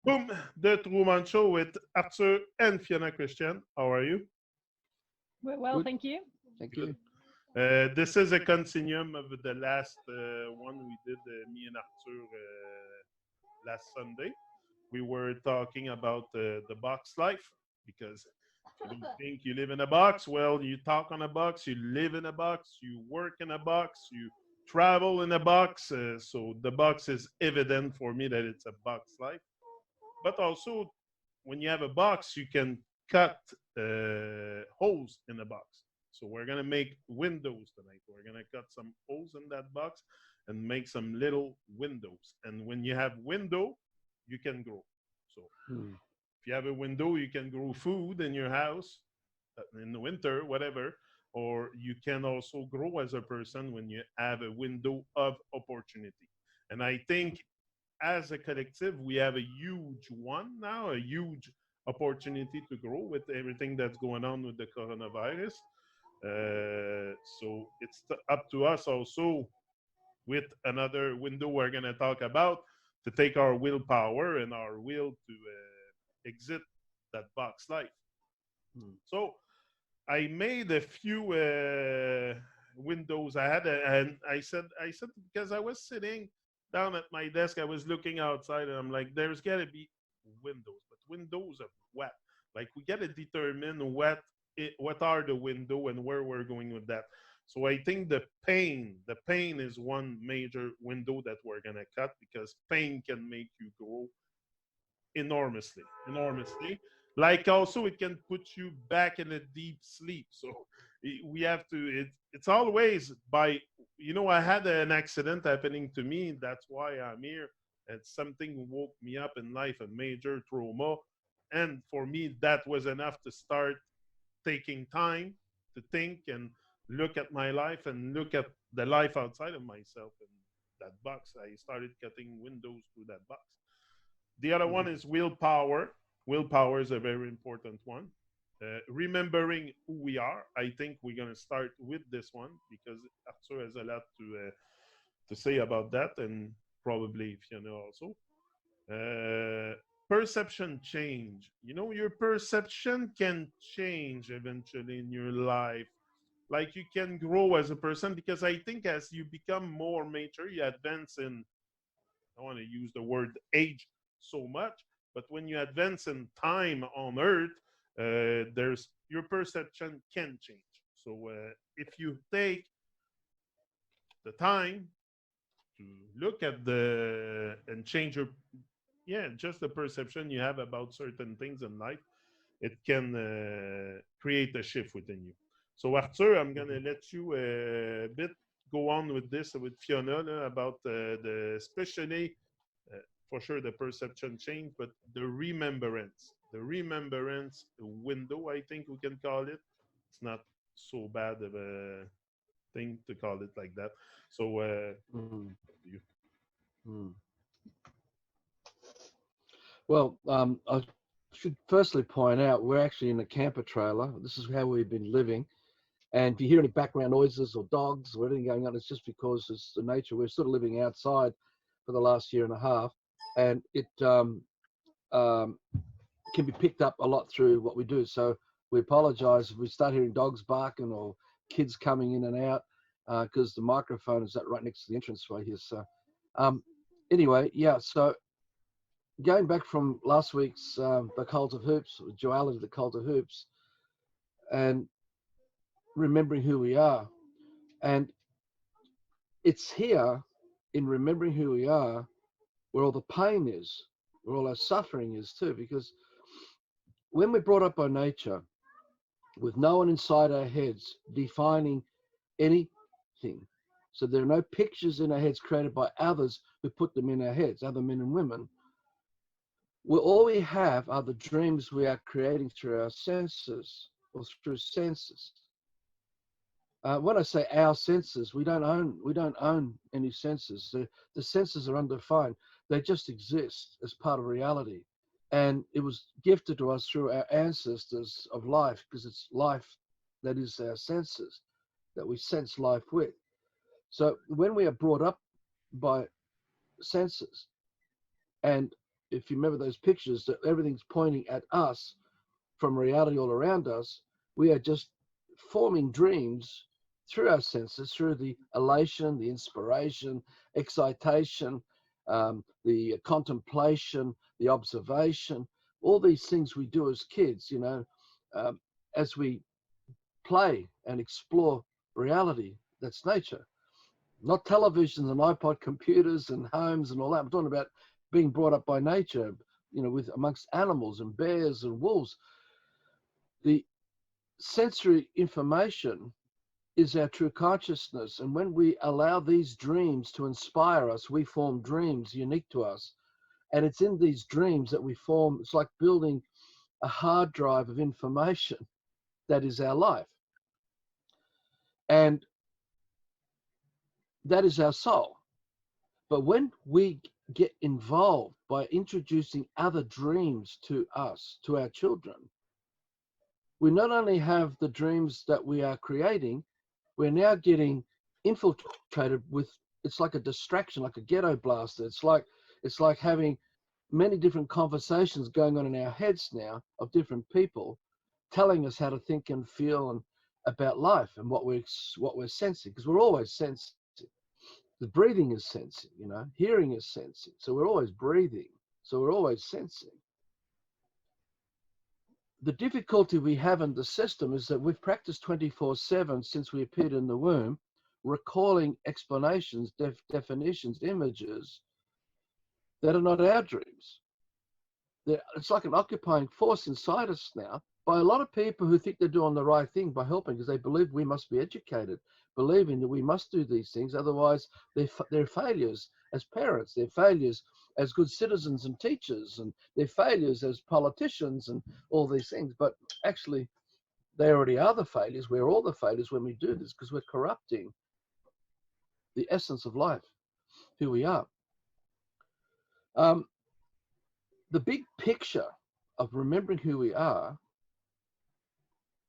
Boom, the TruMon Show with Arthur and Fiona Cristian. How are you? Well, Good. thank you. Thank Good. you. This is a continuum of the last one we did, me and Arthur, last Sunday. We were talking about the box life because if you don't think you live in a box, well, you talk on a box, you live in a box, you work in a box, you travel in a box. So the box is evident for me that it's a box life. But also, when you have a box, you can cut holes in the box. So we're gonna make windows tonight. We're gonna cut some holes in that box and make some little windows. And when you have window, you can grow. So Hmm. if you have a window, you can grow food in your house in the winter, whatever. Or you can also grow as a person when you have a window of opportunity. And I think as a collective, we have a huge one now, a huge opportunity to grow with everything that's going on with the coronavirus. So it's up to us also with another window we're going to talk about to take our willpower and our will to exit that box life. Hmm. So I made a few windows. And I said because I was sitting down at my desk, I was looking outside, and I'm like, there's got to be windows, but windows of what? Like we got to determine what are the window and where we're going with that. So I think the pain is one major window that we're gonna cut because pain can make you grow enormously. Like also it can put you back in a deep sleep. So we have to it's always by I had an accident happening to me. That's why I'm here. It's something woke me up in life, a major trauma. And for me that was enough to start taking time to think and look at my life and look at the life outside of myself. And that box, I started cutting windows through that box. The other one Hmm. is willpower. Willpower is a very important one. Remembering who we are. I think we're gonna start with this one because Arthur has a lot to say about that, and probably Fiona also. Uh, Perception change. Your perception can change eventually in your life. Like you can grow as a person because I think as you become more mature, you advance in I want to use the word age so much, but when you advance in time on Earth, there's your perception can change. So if you take the time to look at the and change your just the perception you have about certain things in life, it can create a shift within you. So Arthur, I'm gonna let you a bit go on with this with Fiona about the especially for sure the perception change, but the remembrance window, I think we can call it. It's not so bad of a thing to call it like that. So, Hmm. you. Hmm. Well, I should firstly point out we're actually in a camper trailer. This is how we've been living. And if you hear any background noises or dogs or anything going on, it's just because it's the nature. We're sort of living outside for the last year and a half, and it um, can be picked up a lot through what we do. So we apologise if we start hearing dogs barking or kids coming in and out because the microphone is right next to the entranceway here. So um, anyway, yeah. So going back from last week's the Cult of Hoops, Duality, the Cult of Hoops, and remembering who we are, and it's here in remembering who we are where all the pain is, where all our suffering is too, because when we're brought up by nature with no one inside our heads defining anything, so there are no pictures in our heads created by others who put them in our heads, other men and women. Well, all we have are the dreams we are creating through our senses or through senses. When I say our senses, we don't own any senses. The senses are undefined. They just exist as part of reality. And it was gifted to us through our ancestors of life, because it's life that is our senses, that we sense life with. So when we are brought up by senses and if you remember those pictures, that everything's pointing at us from reality all around us. We are just forming dreams through our senses, through the elation, the inspiration, excitation, the contemplation, the observation, all these things we do as kids, as we play and explore reality. That's nature, not televisions and iPod computers and homes and all that. I'm talking about being brought up by nature, with amongst animals and bears and wolves. The sensory information is our true consciousness. And when we allow these dreams to inspire us, we form dreams unique to us. And it's in these dreams that we form, it's like building a hard drive of information that is our life. And that is our soul. But when we get involved by introducing other dreams to us, to our children, we not only have the dreams that we are creating, we're now getting infiltrated with, it's like a distraction, like a ghetto blaster. It's like having many different conversations going on in our heads now of different people telling us how to think and feel and about life and what we're sensing, because we're always sensing. The breathing is sensing, hearing is sensing. So we're always breathing. So we're always sensing. The difficulty we have in the system is that we've practiced 24/7 since we appeared in the womb, recalling explanations, definitions, images that are not our dreams. It's like an occupying force inside us now by a lot of people who think they're doing the right thing by helping, because they believe we must be educated, believing that we must do these things. Otherwise, they're failures as parents, they're failures as good citizens and teachers, and they're failures as politicians and all these things. But actually, they already are the failures. We're all the failures when we do this, because we're corrupting the essence of life, who we are. The big picture of remembering who we are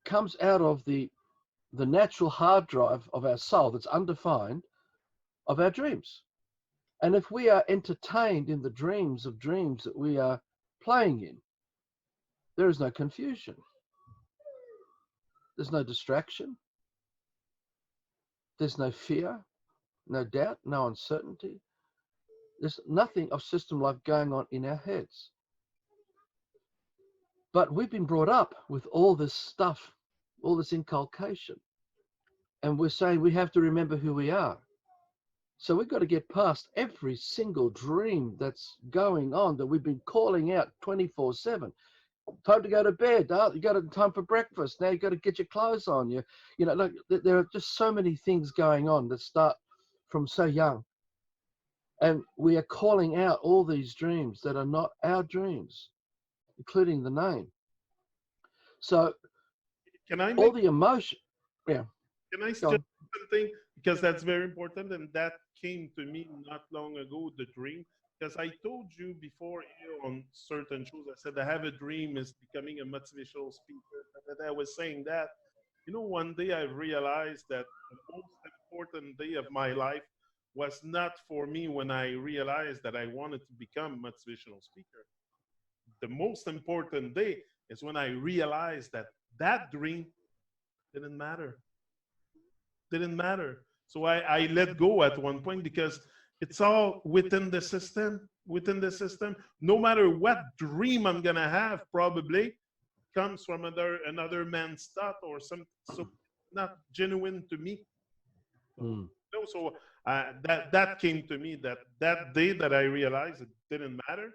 comes out of the natural hard drive of our soul that's undefined of our dreams. And if we are entertained in the dreams that we are playing in, there is no confusion. There's no distraction. There's no fear, no doubt, no uncertainty. There's nothing of system life going on in our heads. But we've been brought up with all this stuff, all this inculcation. And we're saying we have to remember who we are. So we've got to get past every single dream that's going on that we've been calling out 24/7. Time to go to bed. You got time for breakfast. Now you got to get your clothes on. Look, there are just so many things going on that start from so young. And we are calling out all these dreams that are not our dreams, including the name. So all the emotion, yeah. Can I suggest something? Because that's very important, and that came to me not long ago, the dream. Because I told you before on certain shows, I said I have a dream is becoming a motivational speaker. And I was saying that, one day I realized that the most important day of my life was not for me when I realized that I wanted to become a motivational speaker. The most important day is when I realized that dream didn't matter. Didn't matter. So I let go at one point, because it's all within the system. No matter what dream I'm gonna have, probably comes from another man's thought or some, so not genuine to me. So that came to me that day that I realized it didn't matter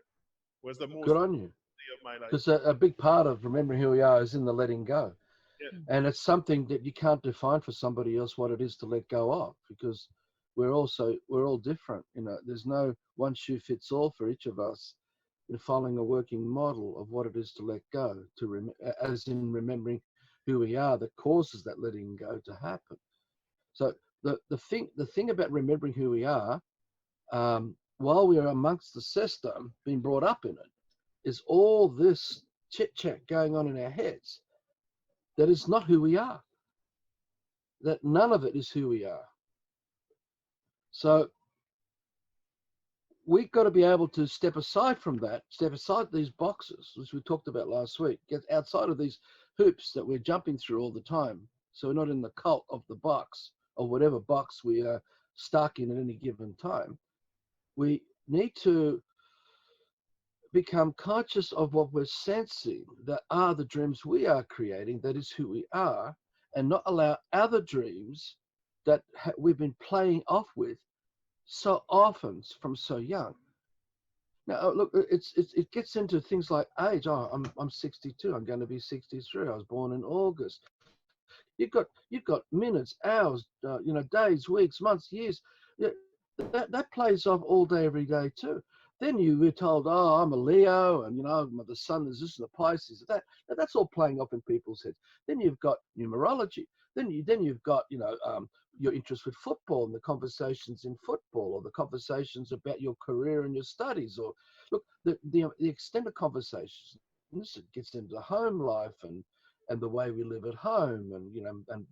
was the most good on you day of my life. Because a big part of remembering who we are is in the letting go. Yeah. And it's something that you can't define for somebody else what it is to let go of, because we're all different. There's no one shoe fits all for each of us in following a working model of what it is to let go, as in remembering who we are that causes that letting go to happen. So the thing about remembering who we are, while we are amongst the system, being brought up in it, is all this chit chat going on in our heads that is not who we are. That none of it is who we are. So we've got to be able to step aside from that, step aside these boxes, which we talked about last week, get outside of these hoops that we're jumping through all the time. So we're not in the cult of the box or whatever box we are stuck in at any given time. We need to become conscious of what we're sensing that are the dreams we are creating, that is who we are, and not allow other dreams that we've been playing off with so often from so young. Now, look, it gets into things like age. Oh, I'm 62. I'm going to be 63. I was born in August. You've got minutes, hours, days, weeks, months, years. Yeah, that plays off all day, every day too. Then we're told, oh, I'm a Leo, and the sun is this and the Pisces. That's all playing off in people's heads. Then you've got numerology. Then you've got your interest with football and the conversations in football, or the conversations about your career and your studies, or look the extended conversations. And this gets into home life and the way we live at home, and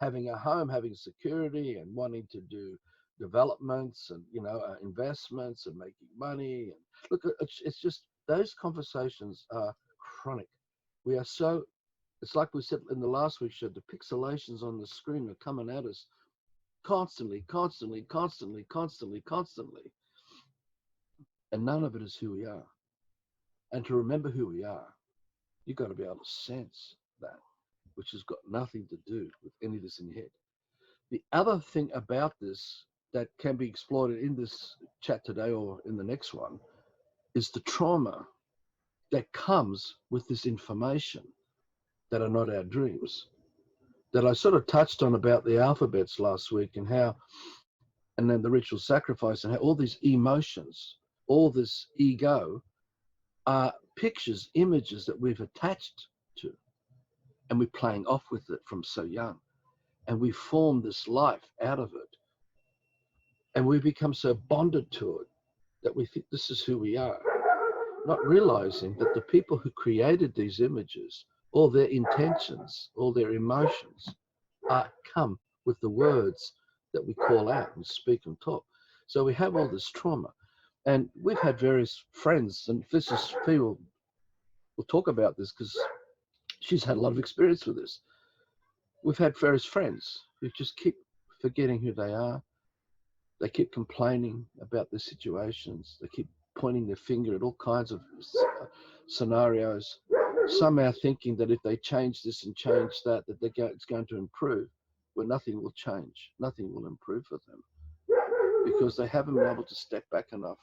having a home, having security, and wanting to do developments and investments and making money. And look, it's just those conversations are chronic. We are so, it's like we said in the last week's show, the pixelations on the screen are coming at us constantly, and none of it is who we are. And to remember who we are, you've got to be able to sense that, which has got nothing to do with any of this in your head. The other thing about this that can be exploited in this chat today or in the next one is the trauma that comes with this information that are not our dreams. That I sort of touched on about the alphabets last week, and then the ritual sacrifice, and how all these emotions, all this ego are pictures, images that we've attached to, and we're playing off with it from so young. And we form this life out of it. And we become so bonded to it that we think this is who we are, not realizing that the people who created these images, all their intentions, all their emotions, come with the words that we call out and speak and talk. So we have all this trauma. And we've had various friends, and this is Fee will talk about this because she's had a lot of experience with this. We've had various friends who just keep forgetting who they are. They keep complaining about the situations. They keep pointing their finger at all kinds of scenarios, somehow thinking that if they change this and change that, it's going to improve. But nothing will change. Nothing will improve for them because they haven't been able to step back enough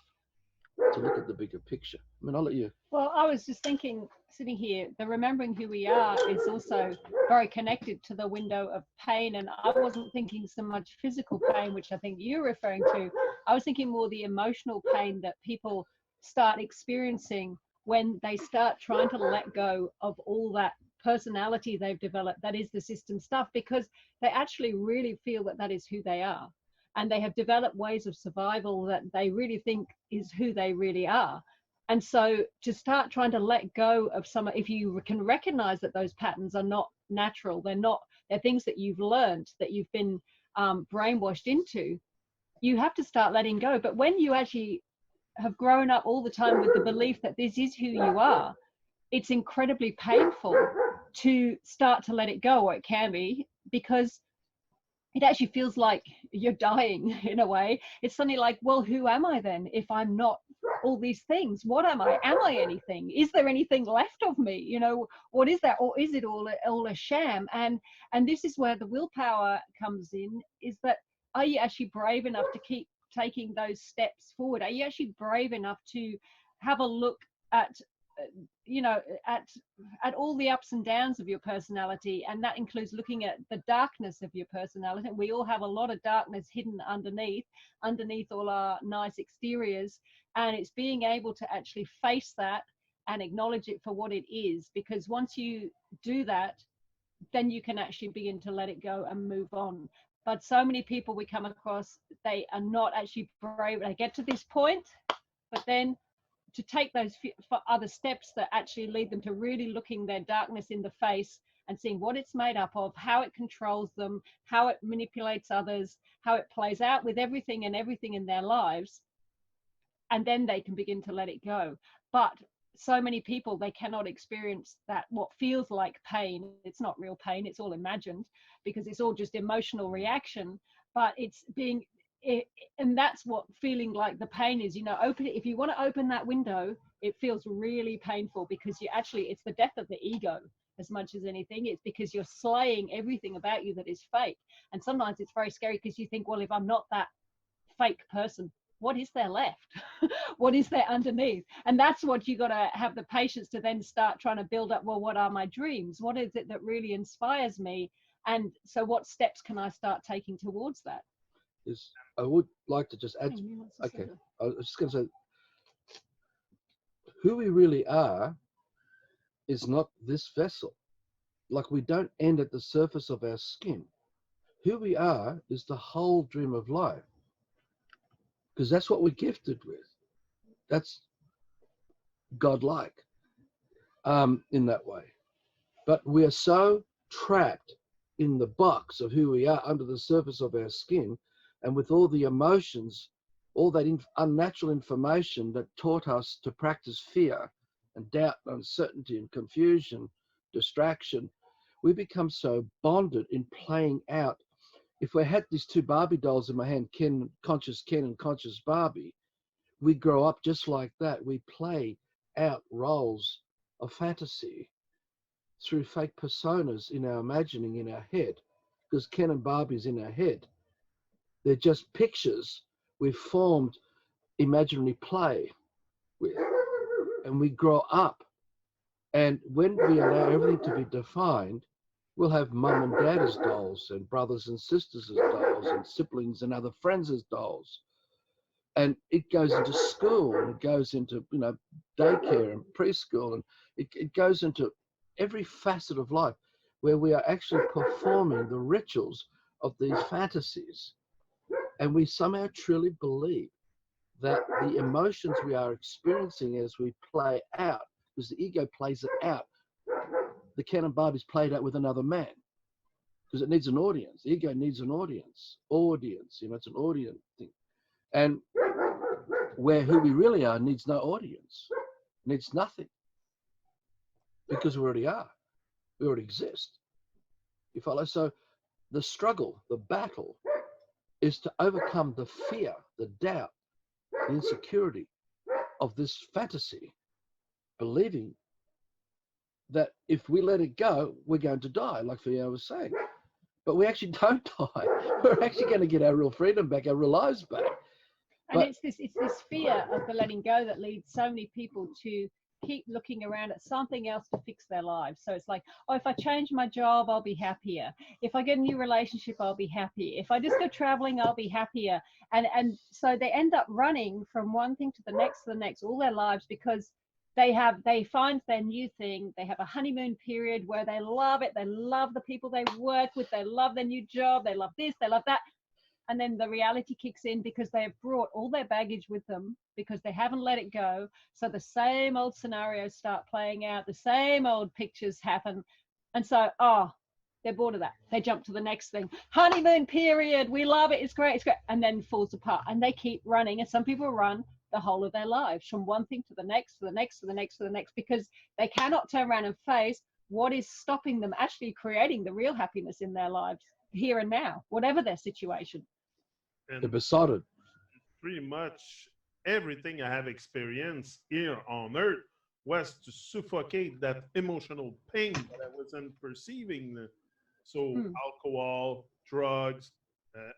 to look at the bigger picture. I mean, I'll let you. Well, I was just thinking, sitting here, the remembering who we are is also very connected to the window of pain. And I wasn't thinking so much physical pain, which I think you're referring to. I was thinking more the emotional pain that people start experiencing when they start trying to let go of all that personality they've developed, that is the system stuff, because they actually really feel that that is who they are. And they have developed ways of survival that they really think is who they really are. And so to start trying to let go of some, if you can recognize that those patterns are not natural, they're things that you've learned, that you've been brainwashed into, you have to start letting go. But when you actually have grown up all the time with the belief that this is who you are, it's incredibly painful to start to let it go, or it can be, because it actually feels like you're dying in a way. It's suddenly like, well, who am I then if I'm not all these things? What am I? Am I anything? Is there anything left of me? What is that? Or is it all a sham? And this is where the willpower comes in, is that, are you actually brave enough to keep taking those steps forward? Are you actually brave enough to have a look at at all the ups and downs of your personality? And that includes looking at the darkness of your personality. We all have a lot of darkness hidden underneath all our nice exteriors, and it's being able to actually face that and acknowledge it for what it is, because once you do that, then you can actually begin to let it go and move on. But so many people we come across, they are not actually brave. They get to this point, but then to take those other steps that actually lead them to really looking their darkness in the face and seeing what it's made up of, how it controls them, how it manipulates others, how it plays out with everything in their lives. and then they can begin to let it go. But so many people, they cannot experience that, what feels like pain. It's not real pain, it's all imagined, because it's all just emotional reaction. But it's being it, and that's what feeling like the pain is. Open it. If you want to open that window, it feels really painful, because it's the death of the ego as much as anything. It's because you're slaying everything about you that is fake. And sometimes it's very scary, because you think, well, if I'm not that fake person, what is there left? What is there underneath? And that's what you got to have the patience to then start trying to build up. Well, what are my dreams? What is it that really inspires me? And so what steps can I start taking towards that? I would like to just add, okay, I was just going to say, who we really are is not this vessel. Like, we don't end at the surface of our skin. Who we are is the whole dream of life, because that's what we're gifted with. That's godlike in that way. But we are so trapped in the box of who we are under the surface of our skin, and with all the emotions, all that unnatural information that taught us to practice fear and doubt and uncertainty and confusion, distraction, we become so bonded in playing out. If we had these two Barbie dolls in my hand, conscious Ken and conscious Barbie, we grow up just like that. We play out roles of fantasy through fake personas in our imagining, in our head, because Ken and Barbie's in our head. They're just pictures we've formed imaginary play with, and we grow up. And when we allow everything to be defined, we'll have mum and dad as dolls, and brothers and sisters as dolls, and siblings and other friends as dolls. And it goes into school, and it goes into daycare and preschool, and it goes into every facet of life, where we are actually performing the rituals of these fantasies. And we somehow truly believe that the emotions we are experiencing as we play out, because the ego plays it out, the Ken and Barbie's played out with another man, because it needs an audience. The ego needs an audience. It's an audience thing. And where who we really are needs no audience, needs nothing, because we already are. We already exist. You follow? So the struggle, the battle, is to overcome the fear, the doubt, the insecurity of this fantasy, believing that if we let it go, we're going to die, like Fiona was saying. But we actually don't die. We're actually going to get our real freedom back, our real lives back. And it's this fear of the letting go that leads so many people to keep looking around at something else to fix their lives. So it's like, oh, if I change my job, I'll be happier. If I get a new relationship, I'll be happy. If I just go traveling, I'll be happier. And so they end up running from one thing to the next all their lives, because they find their new thing. They have a honeymoon period where they love it. They love the people they work with. They love their new job. They love this, they love that. And then the reality kicks in, because they have brought all their baggage with them, because they haven't let it go. So the same old scenarios start playing out, the same old pictures happen. And so, they're bored of that. They jump to the next thing. Honeymoon period, we love it, it's great, and then falls apart. And they keep running. And some people run the whole of their lives, from one thing to the next, to the next, to the next, to the next, because they cannot turn around and face what is stopping them actually creating the real happiness in their lives here and now, whatever their situation. And They're besotted. pretty much everything I have experienced here on Earth was to suffocate that emotional pain that I wasn't perceiving. So alcohol, drugs,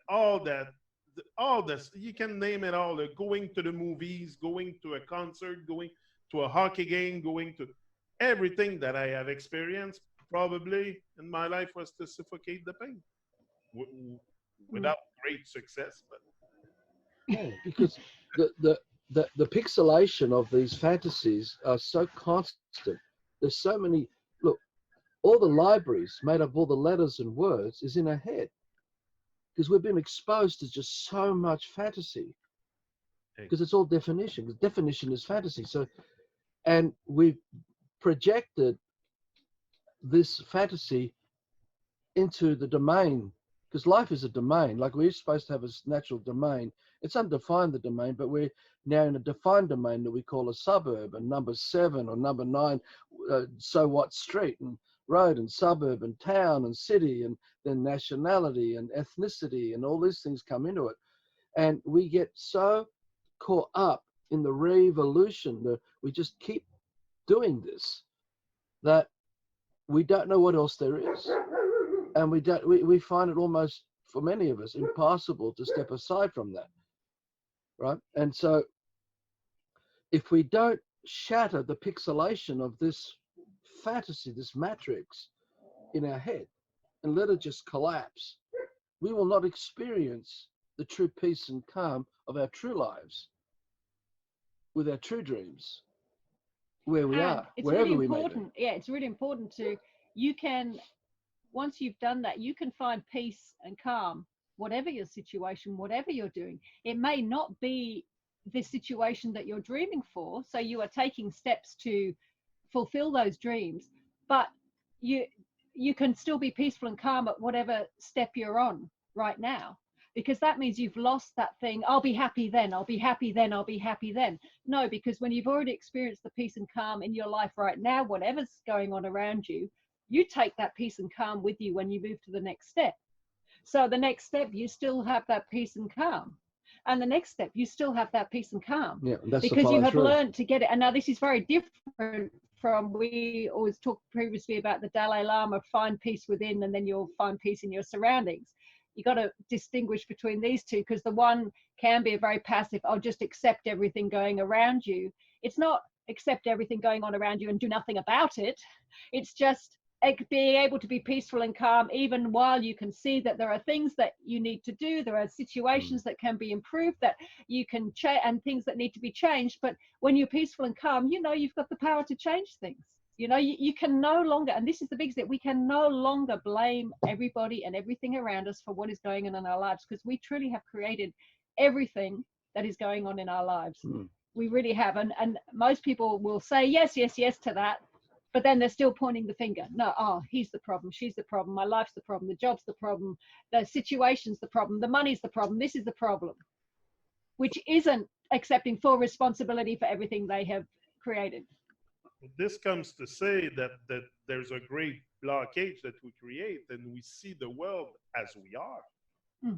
all that, all this, you can name it all. Going to the movies, going to a concert, going to a hockey game, going to everything that I have experienced probably in my life was to suffocate the pain. Without great success, but Because the pixelation of these fantasies are so constant. There's so many. Look, all the libraries made up of all the letters and words is in our head, because we've been exposed to just so much fantasy, because it's all definition, because definition is fantasy. So, and we've projected this fantasy into the domain, because life is a domain. Like, we're supposed to have a natural domain It's undefined, the domain, but we're now in a defined domain that we call a suburb, and number 7 or number 9, so what street and road and suburb and town and city, and then nationality and ethnicity and all these things come into it. And we get so caught up in the revolution that we just keep doing this, that we don't know what else there is. And we find it almost, for many of us, impossible to step aside from that, right? And so if we don't shatter the pixelation of this fantasy, this matrix in our head, and let it just collapse, we will not experience the true peace and calm of our true lives, with our true dreams, where we are, it's wherever really we may be. important. Yeah, it's really important you can, once you've done that, you can find peace and calm, whatever your situation, whatever you're doing. It may not be the situation that you're dreaming for, so you are taking steps to fulfill those dreams, but you can still be peaceful and calm at whatever step you're on right now, because that means you've lost that thing, I'll be happy then, I'll be happy then, I'll be happy then. No, because when you've already experienced the peace and calm in your life right now, whatever's going on around you, you take that peace and calm with you when you move to the next step. So the next step, you still have that peace and calm. And the next step, you still have that peace and calm. Yeah, that's because you have learned to get it. And now this is very different from, we always talked previously about the Dalai Lama, find peace within, and then you'll find peace in your surroundings. You got to distinguish between these two, because the one can be a very passive, I'll just accept everything going around you. It's not accept everything going on around you and do nothing about it. It's just being able to be peaceful and calm, even while you can see that there are things that you need to do, there are situations that can be improved, that you can change, and things that need to be changed. But when you're peaceful and calm, you know you've got the power to change things. You know, you can no longer, and this is the big thing, we can no longer blame everybody and everything around us for what is going on in our lives, because we truly have created everything that is going on in our lives. We really have. And most people will say yes, yes, yes to that, but then they're still pointing the finger. No, oh, he's the problem, she's the problem, my life's the problem, the job's the problem, the situation's the problem, the money's the problem, this is the problem, which isn't accepting full responsibility for everything they have created. This comes to say that there's a great blockage that we create, and we see the world as we are.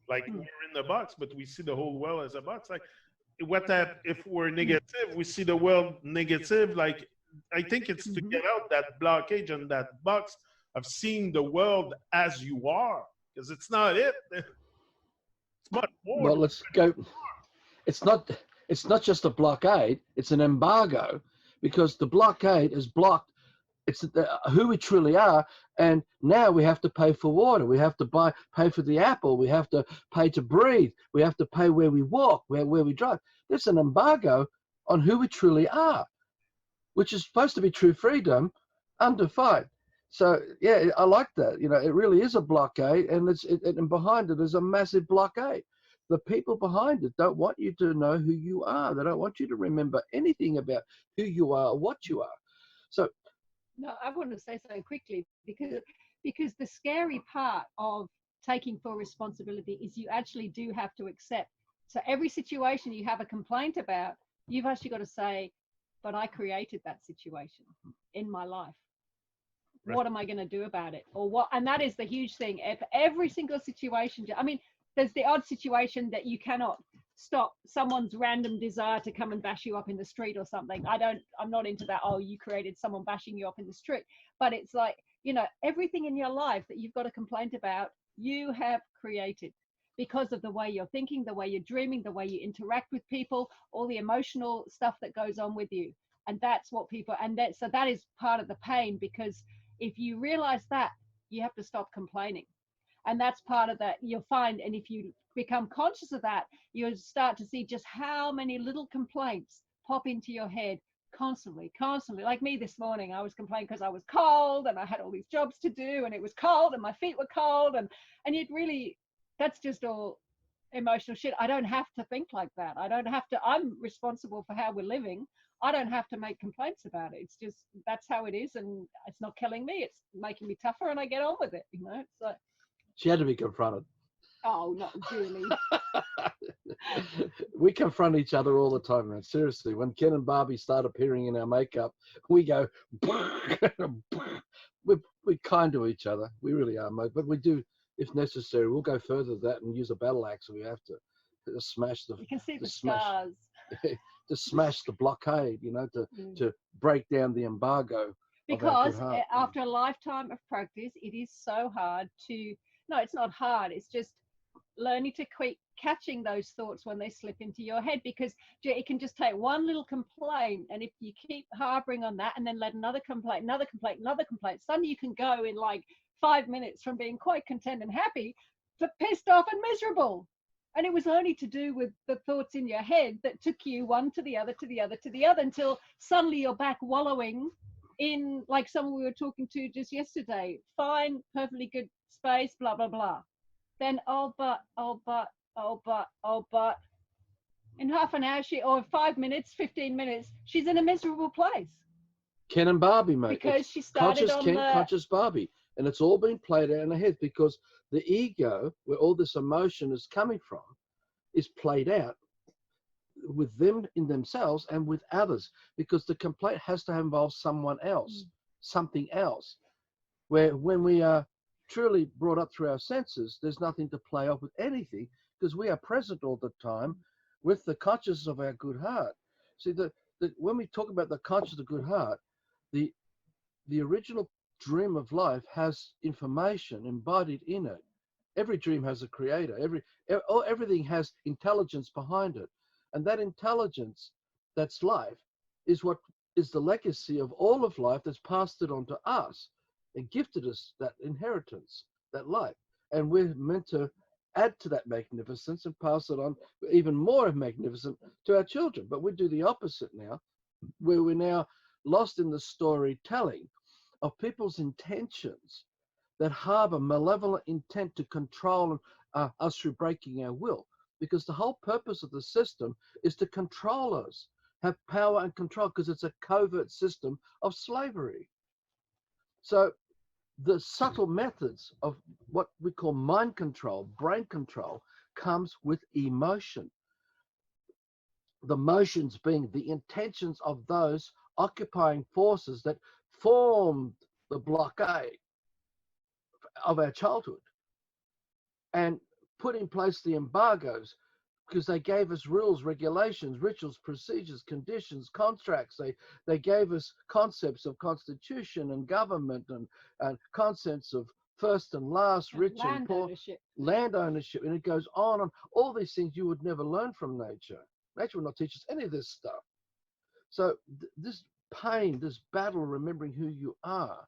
Like we're in the box, but we see the whole world as a box. Like if we're negative, we see the world negative. Like, I think it's to get out that blockage and that box of seeing the world as you are, because it's not it. It's much more. Well, let's go. It's not just a blockade, it's an embargo, because the blockade is blocked. It's who we truly are, and now we have to pay for water, we have to pay for the apple, we have to pay to breathe, we have to pay where we walk, where we drive. There's an embargo on who we truly are, which is supposed to be true freedom, undefined. So yeah, I like that. You know, it really is a blockade, and and behind it is a massive blockade. The people behind it don't want you to know who you are. They don't want you to remember anything about who you are or what you are. So no, I want to say something quickly, because the scary part of taking full responsibility is you actually do have to accept. So every situation you have a complaint about, you've actually got to say, but I created that situation in my life. Right. What am I going to do about it? Or what? And that is the huge thing. If every single situation, I mean, there's the odd situation that you cannot stop someone's random desire to come and bash you up in the street or something. I'm not into that. Oh, you created someone bashing you up in the street. But it's like, you know, everything in your life that you've got a complaint about, you have created, because of the way you're thinking, the way you're dreaming, the way you interact with people, all the emotional stuff that goes on with you. And that's what people, so that is part of the pain, because if you realize that, you have to stop complaining. And that's part of that, you'll find. And if you become conscious of that, you'll start to see just how many little complaints pop into your head constantly. Like me this morning, I was complaining because I was cold and I had all these jobs to do, and it was cold and my feet were cold, and it really, that's just all emotional shit. I don't have to think like that. I don't have to, I'm responsible for how we're living. I don't have to make complaints about it. It's just, that's how it is, and it's not killing me. It's making me tougher, and I get on with it, you know. So she had to be confronted. Oh, not really. We confront each other all the time, man. Seriously, when Ken and Barbie start appearing in our makeup, we go, we're kind to each other. We really are, mate. But we do, if necessary, we'll go further than that and use a battle axe if we have to smash the, You can see to the smash, scars. to smash the blockade, to break down the embargo of our good Because heart. after a lifetime of practice, it is so hard to, no, it's not hard. It's just learning to keep catching those thoughts when they slip into your head, because it can just take one little complaint, and if you keep harboring on that and then let another complaint, suddenly you can go in like 5 minutes from being quite content and happy to pissed off and miserable. And it was only to do with the thoughts in your head that took you one to the other, to the other, to the other, until suddenly you're back wallowing in, like someone we were talking to just yesterday, fine, perfectly good space, blah, blah, blah. Then, oh, but, in half an hour, or 5 minutes, 15 minutes, she's in a miserable place. Ken and Barbie, mate. Because it's she started conscious on Ken, the... conscious Barbie. And it's all been played out in the head, because the ego, where all this emotion is coming from, is played out with them in themselves and with others, because the complaint has to involve someone else, something else. Where when we are truly brought up through our senses, there's nothing to play off with anything, because we are present all the time with the consciousness of our good heart. See, when we talk about the consciousness of good heart, the original dream of life has information embodied in it. Every dream has a creator. Everything has intelligence behind it. And that intelligence, that's life, is what is the legacy of all of life that's passed it on to us and gifted us that inheritance, that life. And we're meant to add to that magnificence and pass it on even more magnificent to our children. But we do the opposite now, where we're now lost in the storytelling of people's intentions that harbor malevolent intent to control us through breaking our will. Because the whole purpose of the system is to control us, have power and control, because it's a covert system of slavery. So the subtle methods of what we call mind control, brain control, comes with emotion. The motions being the intentions of those occupying forces that formed the blockade of our childhood and put in place the embargoes, because they gave us rules, regulations, rituals, procedures, conditions, contracts. They gave us concepts of constitution and government and concepts of first and last, rich and poor, land ownership, and it goes on. All these things you would never learn from nature. Nature will not teach us any of this stuff. So this pain, this battle, remembering who you are,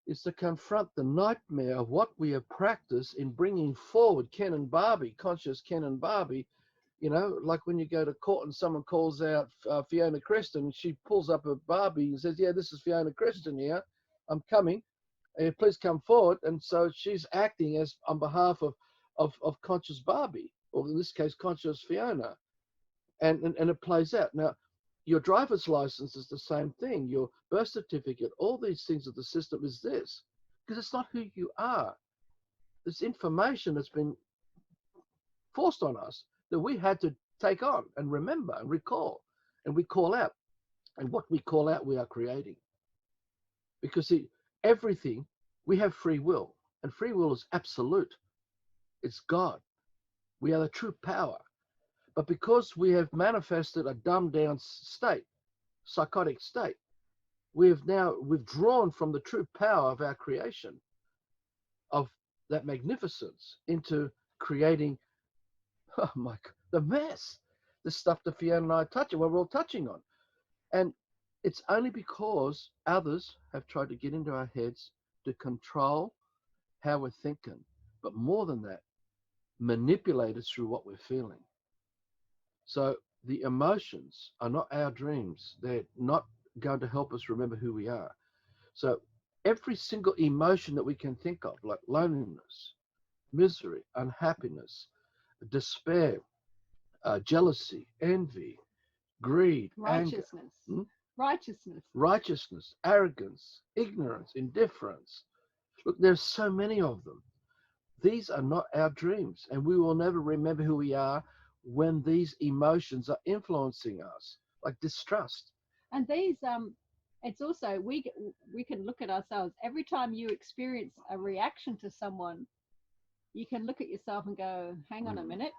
is to confront the nightmare of what we have practiced in bringing forward Ken and Barbie, conscious Ken and Barbie. Like when you go to court and someone calls out Fiona Cristian, she pulls up a Barbie and says, yeah, this is Fiona Cristian here. I'm coming. Please come forward. And so she's acting as on behalf of conscious Barbie, or in this case, conscious Fiona. And it plays out. Now, your driver's license is the same thing. Your birth certificate, all these things of the system is this, because it's not who you are. This information that's been forced on us that we had to take on and remember and recall, and we call out. And what we call out, we are creating. Because everything, we have free will, and free will is absolute. It's God. We are the true power. But because we have manifested a dumbed down state, psychotic state, we have now withdrawn from the true power of our creation, of that magnificence, into creating, oh my God, the mess, the stuff that Fiona and I are touching, what we're all touching on. And it's only because others have tried to get into our heads to control how we're thinking. But more than that, manipulate us through what we're feeling. So the emotions are not our dreams. They're not going to help us remember who we are. So every single emotion that we can think of, like loneliness, misery, unhappiness, despair, jealousy, envy, greed, righteousness, anger, righteousness, arrogance, ignorance, indifference. Look, there's so many of them. these are not our dreams, and we will never remember who we are when these emotions are influencing us, like distrust. And these it's also we can look at ourselves every time you experience a reaction to someone. You can look at yourself and go, hang on a minute,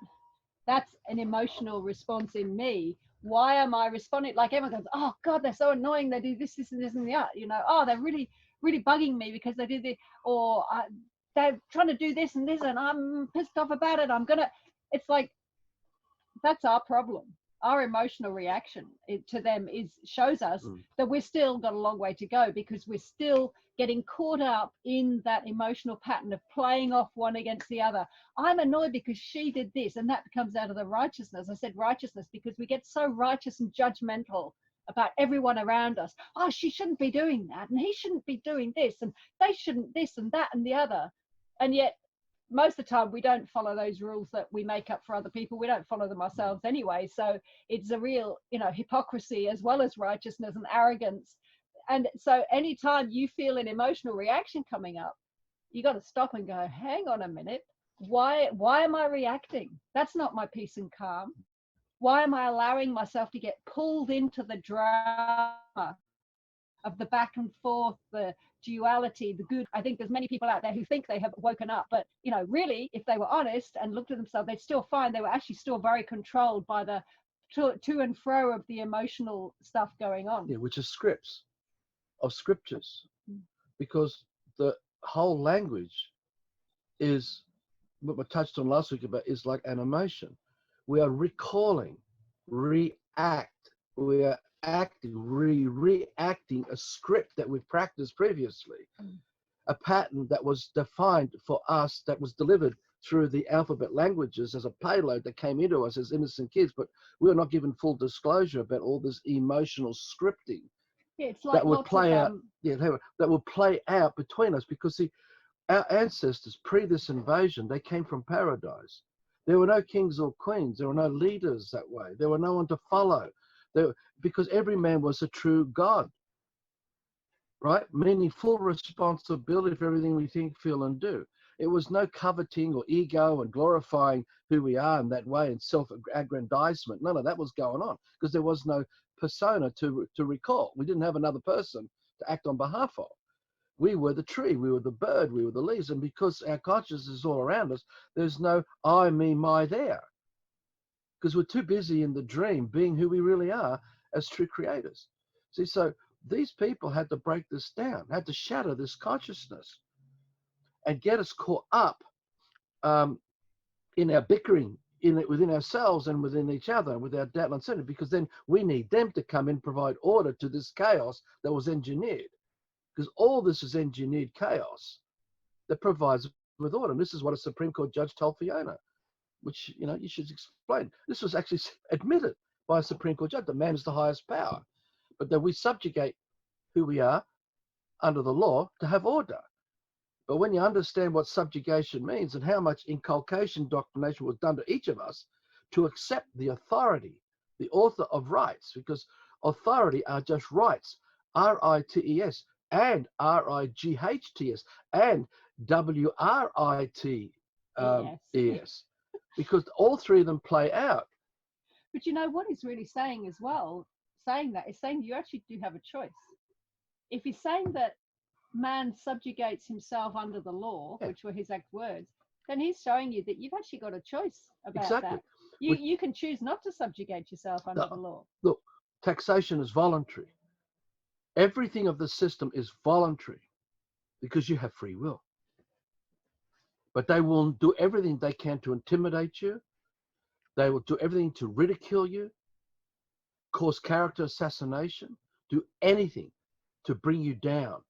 that's an emotional response in me. Why am I responding? Like everyone goes, oh God, they're so annoying, they do this and this and that, you know, oh, they're really really bugging me because they do this, or they're trying to do this and this and I'm pissed off about it, I'm gonna, it's like, that's our problem. Our emotional reaction to them shows us that we're still got a long way to go, because we're still getting caught up in that emotional pattern of playing off one against the other. I'm annoyed because she did this, and that comes out of the righteousness. I said righteousness because we get so righteous and judgmental about everyone around us. Oh, she shouldn't be doing that, and he shouldn't be doing this, and they shouldn't this and that and the other. And yet most of the time we don't follow those rules that we make up for other people. We don't follow them ourselves anyway. So it's a real, you know, hypocrisy as well as righteousness and arrogance. And so anytime you feel an emotional reaction coming up, you got to stop and go, hang on a minute. Why am I reacting? That's not my peace and calm. Why am I allowing myself to get pulled into the drama of the back and forth, the duality, the good? I think there's many people out there who think they have woken up, but you know, really, if they were honest and looked at themselves, they'd still find they were actually still very controlled by the to and fro of the emotional stuff going on. Yeah, which is scripts of scriptures, because the whole language is what we touched on last week about, is like an emotion. We are recalling, we are acting, reacting a script that we've practiced previously, a pattern that was defined for us, that was delivered through the alphabet languages as a payload that came into us as innocent kids, but we were not given full disclosure about all this emotional scripting. Yeah, it's like that would play out. Yeah, that would play out between us, because see, our ancestors pre this invasion, they came from paradise. There were no kings or queens. There were no leaders that way. There were no one to follow. Because every man was a true God, right? Meaning full responsibility for everything we think, feel, and do. It was no coveting or ego and glorifying who we are in that way and self-aggrandizement. None of that was going on, because there was no persona to recall. We didn't have another person to act on behalf of. We were the tree, we were the bird, we were the leaves. And because our consciousness is all around us, there's no I, me, my there. Because we're too busy in the dream being who we really are as true creators. See, so these people had to break this down, had to shatter this consciousness and get us caught up in our bickering within ourselves and within each other, with our doubt and uncertainty, because then we need them to come in, provide order to this chaos that was engineered. Because all this is engineered chaos that provides with order. And this is what a Supreme Court judge told Fiona, which, you know, you should explain. This was actually admitted by a Supreme Court judge. The man is the highest power, but that we subjugate who we are under the law to have order. But when you understand what subjugation means and how much inculcation, indoctrination was done to each of us to accept the authority, the author of rights, because authority are just rights, R-I-T-E-S, and R-I-G-H-T-S, and W-R-I-T-E-S, because all three of them play out. But you know what he's really saying as well, saying that is saying you actually do have a choice. If he's saying that man subjugates himself under the law, which were his exact words, then he's showing you that you've actually got a choice about that. You can choose not to subjugate yourself under the law. Look, taxation is voluntary. Everything of the system is voluntary because you have free will. But they will do everything they can to intimidate you. They will do everything to ridicule you, cause character assassination, do anything to bring you down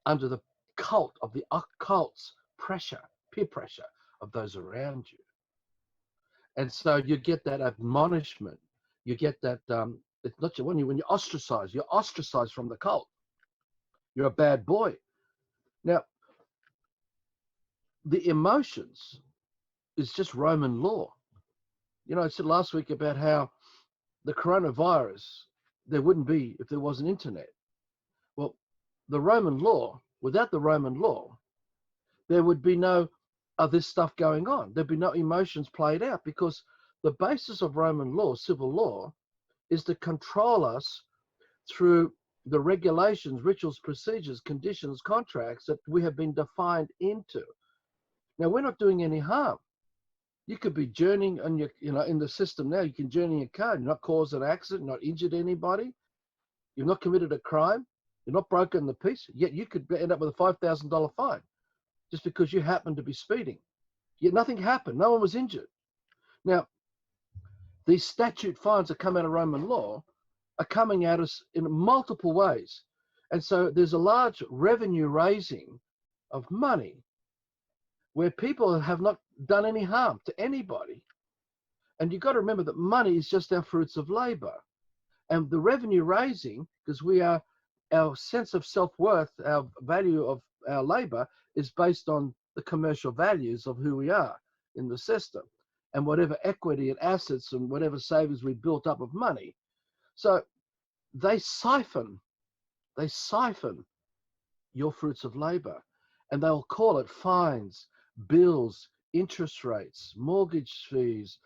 under the cult of the occult's pressure, peer pressure of those around you. And so you get that admonishment. You get that, it's not when you're ostracized from the cult. You're a bad boy. Now, the emotions is just Roman law. You know, I said last week about how the coronavirus, there wouldn't be if there wasn't internet. Well, the Roman law, without the Roman law, there would be no of this stuff going on. There'd be no emotions played out, because the basis of Roman law, civil law, is to control us through the regulations, rituals, procedures, conditions, contracts that we have been defined into. Now, we're not doing any harm. You could be journeying on your, in the system now. You can journey your car, you're not caused an accident, not injured anybody, you've not committed a crime, you're not broken the peace, yet you could end up with a $5,000 fine just because you happened to be speeding. Yet nothing happened, no one was injured. Now, these statute fines that come out of Roman law are coming at us in multiple ways. And so there's a large revenue raising of money where people have not done any harm to anybody. And you've got to remember that money is just our fruits of labor. And the revenue raising, because our sense of self-worth, our value of our labor is based on the commercial values of who we are in the system, and whatever equity and assets and whatever savings we built up of money. So they siphon your fruits of labor, and they'll call it fines, bills, interest rates, mortgage fees.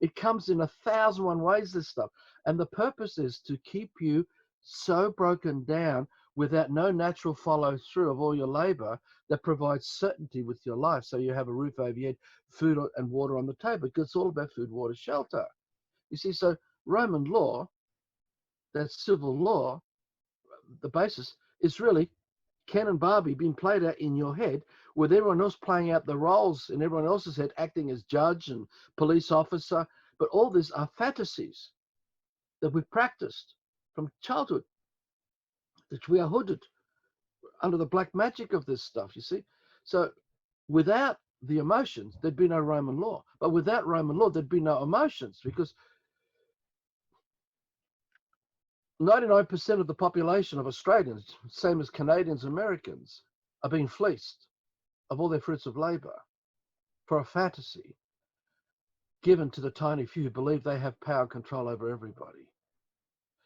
It comes in 1,001 ways, this stuff. And the purpose is to keep you so broken down without no natural follow through of all your labor that provides certainty with your life. So you have a roof over your head, food and water on the table, because it's all about food, water, shelter. You see, so Roman law, that's civil law, the basis is really Ken and Barbie being played out in your head, with everyone else playing out the roles in everyone else's head, acting as judge and police officer. But all these are fantasies that we've practiced from childhood, that we are hooded under the black magic of this stuff, you see. So without the emotions, there'd be no Roman law. But without Roman law, there'd be no emotions, because 99% of the population of Australians, same as Canadians, Americans, are being fleeced of all their fruits of labor for a fantasy given to the tiny few who believe they have power and control over everybody.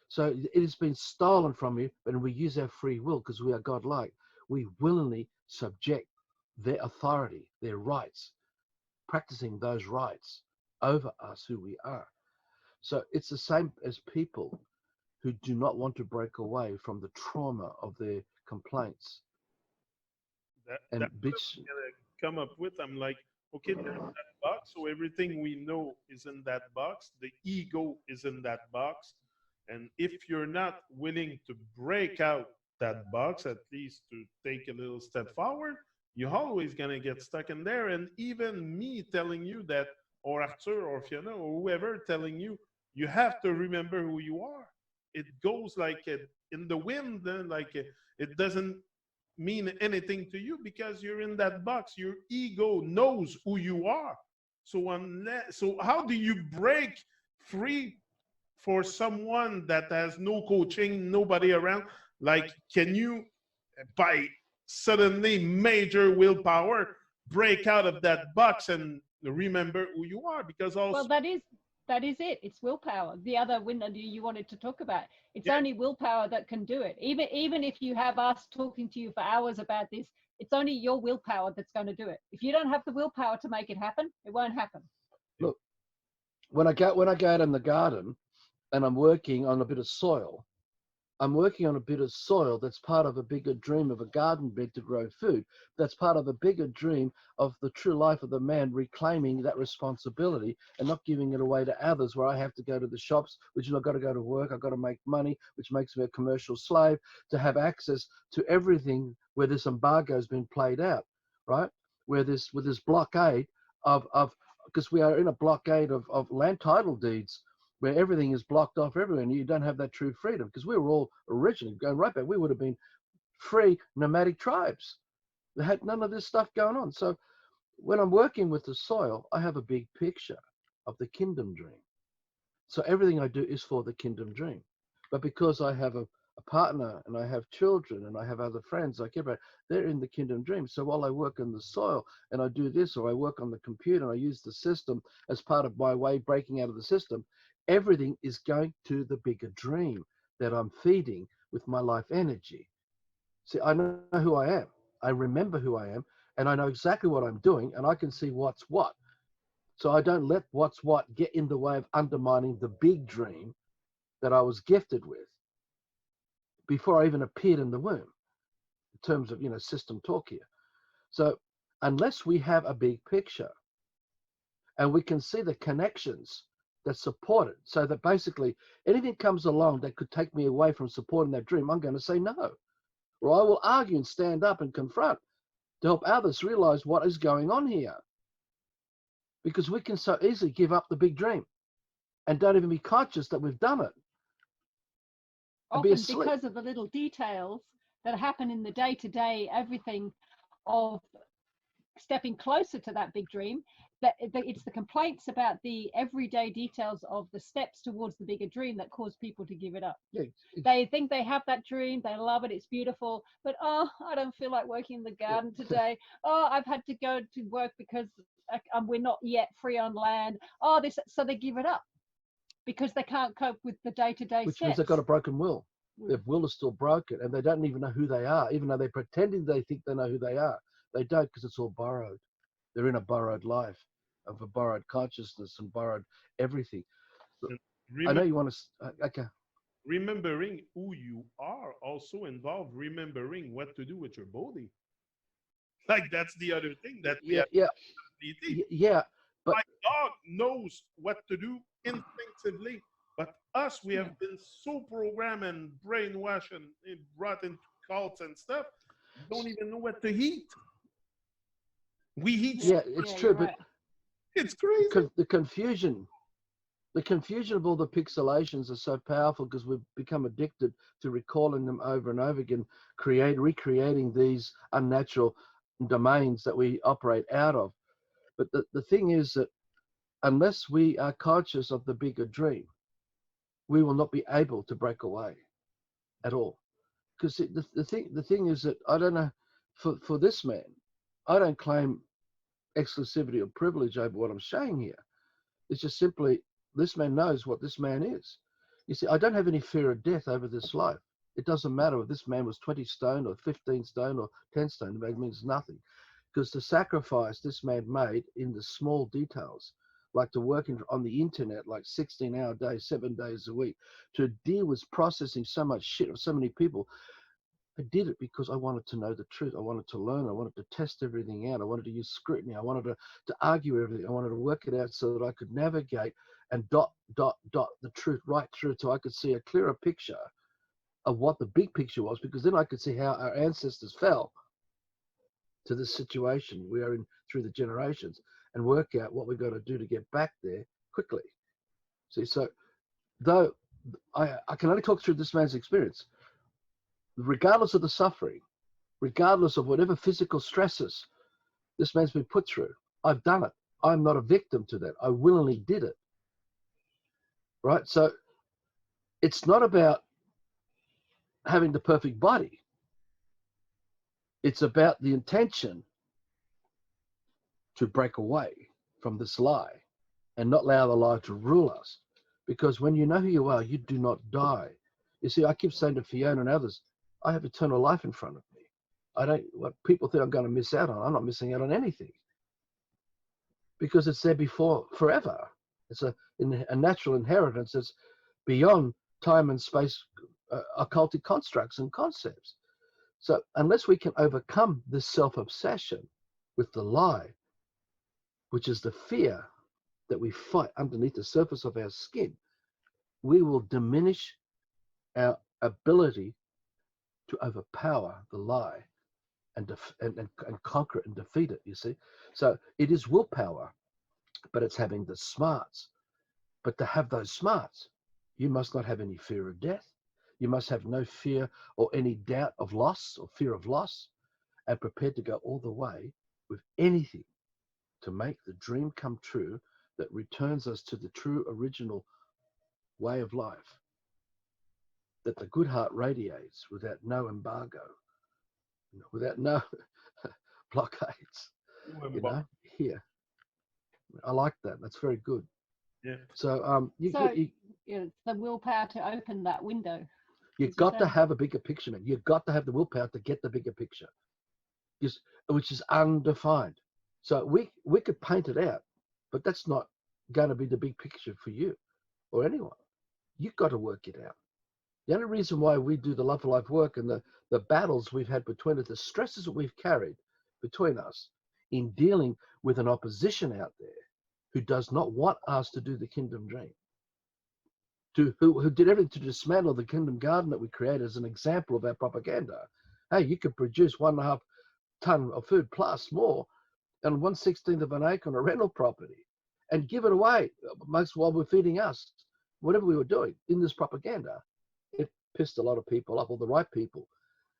So it has been stolen from you, and we use our free will because we are godlike. We willingly subject their authority, their rights, practicing those rights over us, who we are. So it's the same as people who do not want to break away from the trauma of their complaints. And That's what bitch, I'm gonna come up with. I'm like, okay, there's that box, so everything we know is in that box. The ego is in that box, and if you're not willing to break out that box, at least to take a little step forward, you're always gonna get stuck in there. And even me telling you that, or Arthur, or Fiona, or whoever telling you, you have to remember who you are. It goes like in the wind, like it doesn't mean anything to you because you're in that box. Your ego knows who you are. So how do you break free for someone that has no coaching, nobody around? Like, can you, by suddenly major willpower, break out of that box and remember who you are? Because also, Well, that is it. It's willpower. The other winner you wanted to talk about. It's yeah, only willpower that can do it. Even if you have us talking to you for hours about this, it's only your willpower that's going to do it. If you don't have the willpower to make it happen, it won't happen. look, when I go out in the garden and I'm working on a bit of soil, I'm working on a bit of soil that's part of a bigger dream of a garden bed to grow food. That's part of a bigger dream of the true life of the man reclaiming that responsibility and not giving it away to others, where I have to go to the shops, which is I've got to go to work, I've got to make money, which makes me a commercial slave, to have access to everything where this embargo has been played out, right? With this blockade of because we are in a blockade of land title deeds, where everything is blocked off everywhere, and you don't have that true freedom. Because we were all originally, going right back, we would have been free nomadic tribes. They had none of this stuff going on. So when I'm working with the soil, I have a big picture of the kingdom dream. So everything I do is for the kingdom dream. But because I have a partner and I have children and I have other friends I care about, they're in the kingdom dream. So while I work on the soil and I do this, or I work on the computer and I use the system as part of my way breaking out of the system, everything is going to the bigger dream that I'm feeding with my life energy. See, I know who I am. I remember who I am. and I know exactly what I'm doing, and I can see what's what. So I don't let what's what get in the way of undermining the big dream that I was gifted with before I even appeared in the womb, in terms of, system talk here. So unless we have a big picture and we can see the connections that support it, so that basically anything comes along that could take me away from supporting that dream, I'm going to say no. Or I will argue and stand up and confront to help others realize what is going on here. Because we can so easily give up the big dream and don't even be conscious that we've done it. Often because of the little details that happen in the day-to-day, everything of stepping closer to that big dream, that it's the complaints about the everyday details of the steps towards the bigger dream that cause people to give it up. Yeah, they think they have that dream, they love it, it's beautiful, but I don't feel like working in the garden today. I've had to go to work because we're not yet free on land. So they give it up because they can't cope with the day-to-day which steps. means they've got a broken will. Their will is still broken, and they don't even know who they are, even though they're pretending they think they know who they are. They don't, because it's all borrowed. They're in a borrowed life of a borrowed consciousness and borrowed everything. I know you want to. Okay. Remembering who you are also involves remembering what to do with your body. Like that's the other thing that we have. Yeah. But my dog knows what to do instinctively, but us, we have been so programmed and brainwashed and brought into cults and stuff. We don't even know what to eat. We eat. Yeah, it's true, but it's crazy. The confusion of all the pixelations are so powerful because we've become addicted to recalling them over and over again, recreating these unnatural domains that we operate out of. But the thing is that unless we are conscious of the bigger dream, we will not be able to break away at all. Because the thing is that I don't know, for this man, I don't claim exclusivity or privilege over what I'm saying here. It's just simply this man knows what this man is. You see, I don't have any fear of death over this life. It doesn't matter if this man was 20 stone or 15 stone or 10 stone. It means nothing. Because the sacrifice this man made in the small details, like to work on the internet, like 16-hour days, 7 days a week, to deal with processing so much shit of so many people. I did it because I wanted to know the truth. I wanted to learn. I wanted to test everything out. I wanted to use scrutiny. I wanted to argue everything. I wanted to work it out so that I could navigate and dot the truth right through so I could see a clearer picture of what the big picture was, because then I could see how our ancestors fell to this situation we are in through the generations and work out what we've got to do to get back there quickly. See, so though I can only talk through this man's experience, regardless of the suffering, regardless of whatever physical stresses this man's been put through, I've done it. I'm not a victim to that. I willingly did it. Right? So it's not about having the perfect body. It's about the intention to break away from this lie and not allow the lie to rule us. Because when you know who you are, you do not die. You see, I keep saying to Fiona and others, I have eternal life in front of me. What people think I'm going to miss out on, I'm not missing out on anything. Because it's there before forever. It's a natural inheritance that's beyond time and space, occultic constructs and concepts. So unless we can overcome this self-obsession with the lie, which is the fear that we fight underneath the surface of our skin, we will diminish our ability to overpower the lie and conquer it and defeat it, you see. So it is willpower, but it's having the smarts. But to have those smarts, you must not have any fear of death. You must have no fear or any doubt of loss or fear of loss, and prepared to go all the way with anything to make the dream come true that returns us to the true original way of life that the good heart radiates without no embargo, without no blockades. Here. I like that. That's very good. Yeah. So it's the willpower to open that window. You've got to have a bigger picture, man. You've got to have the willpower to get the bigger picture. which is undefined. So we could paint it out, but that's not going to be the big picture for you or anyone. You've got to work it out. The only reason why we do the Love for Life work and the battles we've had between us, the stresses that we've carried between us in dealing with an opposition out there who does not want us to do the kingdom dream, who did everything to dismantle the kingdom garden that we created as an example of our propaganda. Hey, you could produce 1.5 ton of food plus more and 1/16 of an acre on a rental property and give it away most while we're feeding us, whatever we were doing in this propaganda. It pissed a lot of people off, all the right people,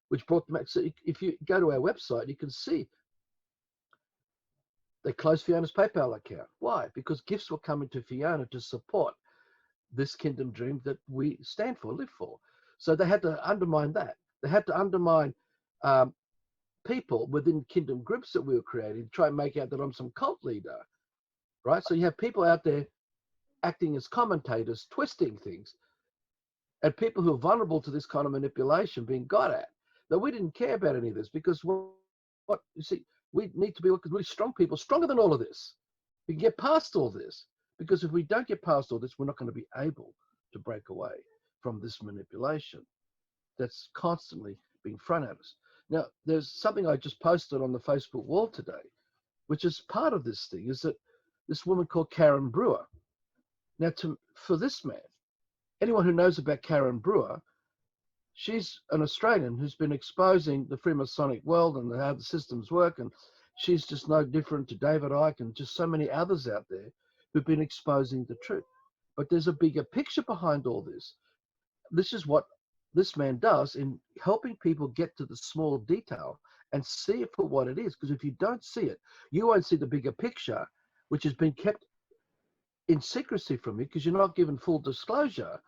which brought them back. So if you go to our website, you can see they closed Fiona's PayPal account. Why? Because gifts were coming to Fiona to support this kingdom dream that we stand for, live for. So they had to undermine that. They had to undermine people within kingdom groups that we were creating to try and make out that I'm some cult leader, right? So you have people out there acting as commentators, twisting things, and people who are vulnerable to this kind of manipulation being got at. Now, we didn't care about any of this because what you see, we need to be really strong people, stronger than all of this. We can get past all this, because if we don't get past all this, we're not going to be able to break away from this manipulation that's constantly being thrown at us. Now, there's something I just posted on the Facebook wall today, which is part of this thing, is that this woman called Karen Brewer. Now, for this man, anyone who knows about Karen Brewer, she's an Australian who's been exposing the Freemasonic world and how the systems work, and she's just no different to David Icke and just so many others out there who've been exposing the truth. But there's a bigger picture behind all this. This is what this man does in helping people get to the small detail and see it for what it is. Because if you don't see it, you won't see the bigger picture, which has been kept in secrecy from you because you're not given full disclosure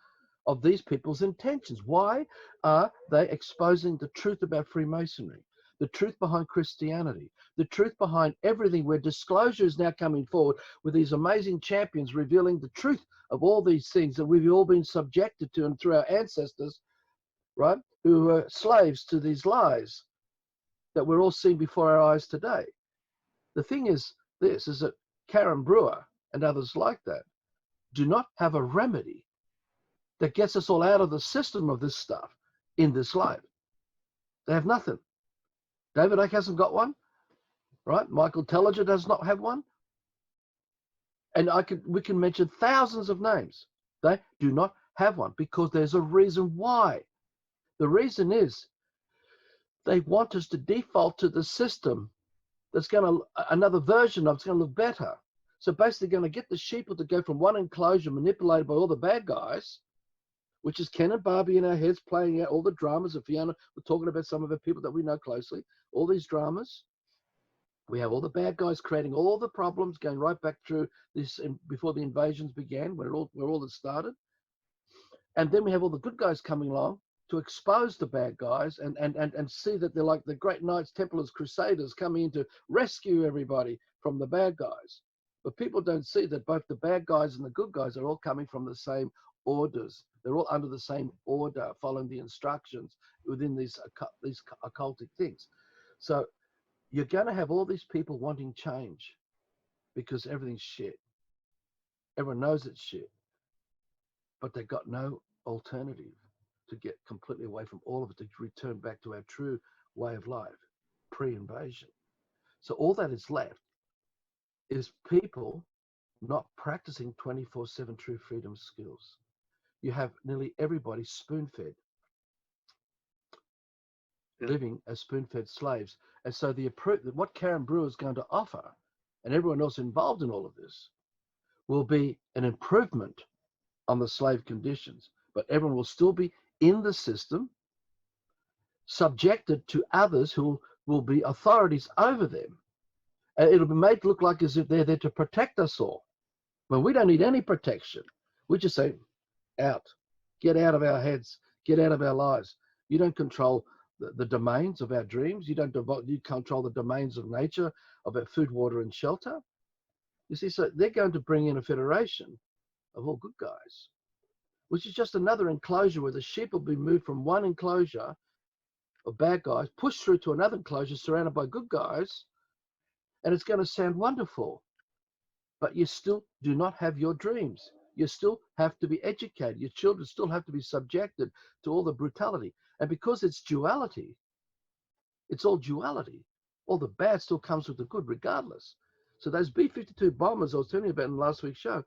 of these people's intentions. Why are they exposing the truth about Freemasonry, the truth behind Christianity, the truth behind everything, where disclosure is now coming forward with these amazing champions revealing the truth of all these things that we've all been subjected to and through our ancestors, right, who were slaves to these lies that we're all seeing before our eyes today. The thing is this, is that Karen Brewer and others like that do not have a remedy that gets us all out of the system of this stuff in this life. They have nothing. David Icke hasn't got one, right? Michael Telliger does not have one. And we can mention thousands of names. They do not have one because there's a reason why. The reason is they want us to default to the system that's going to, another version of it's going to look better. So basically going to get the sheep to go from one enclosure manipulated by all the bad guys, which is Ken and Barbie in our heads playing out all the dramas of Fiona. We're talking about some of the people that we know closely, all these dramas. We have all the bad guys creating all the problems, going right back through this before the invasions began, where all this started. And then we have all the good guys coming along to expose the bad guys and see that they're like the great Knights Templars Crusaders coming in to rescue everybody from the bad guys. But people don't see that both the bad guys and the good guys are all coming from the same orders. They're all under the same order, following the instructions within these occultic things. So you're going to have all these people wanting change because everything's shit. Everyone knows it's shit, but they've got no alternative to get completely away from all of it, to return back to our true way of life, pre-invasion. So all that is left is people not practicing 24/7 true freedom skills. You have nearly everybody spoon-fed, living as spoon-fed slaves. And so what Karen Brewer is going to offer, and everyone else involved in all of this, will be an improvement on the slave conditions. But everyone will still be in the system, subjected to others who will be authorities over them. And it'll be made to look like as if they're there to protect us all. When we don't need any protection. We just say, out. Get out of our heads. Get out of our lives. You don't control the domains of our dreams. You control the domains of nature, of our food, water, and shelter. You see, so they're going to bring in a federation of all good guys, which is just another enclosure where the sheep will be moved from one enclosure or bad guys, push through to another enclosure surrounded by good guys, and it's going to sound wonderful. But you still do not have your dreams. You still have to be educated. Your children still have to be subjected to all the brutality. And because it's duality, it's all duality. All the bad still comes with the good regardless. So those B-52 bombers I was telling you about in last week's show,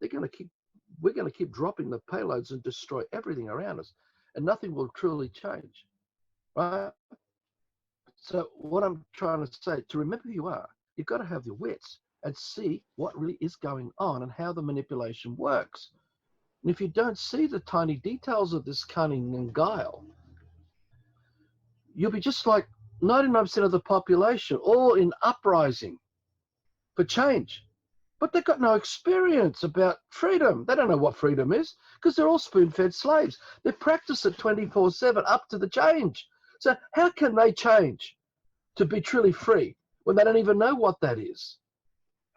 we're going to keep dropping the payloads and destroy everything around us, and nothing will truly change, right? So what I'm trying to say, to remember who you are, you've got to have your wits and see what really is going on and how the manipulation works. And if you don't see the tiny details of this cunning and guile, you'll be just like 99% of the population, all in uprising for change. But they've got no experience about freedom. They don't know what freedom is because they're all spoon-fed slaves. They practice it 24/7 up to the change. So how can they change to be truly free when they don't even know what that is?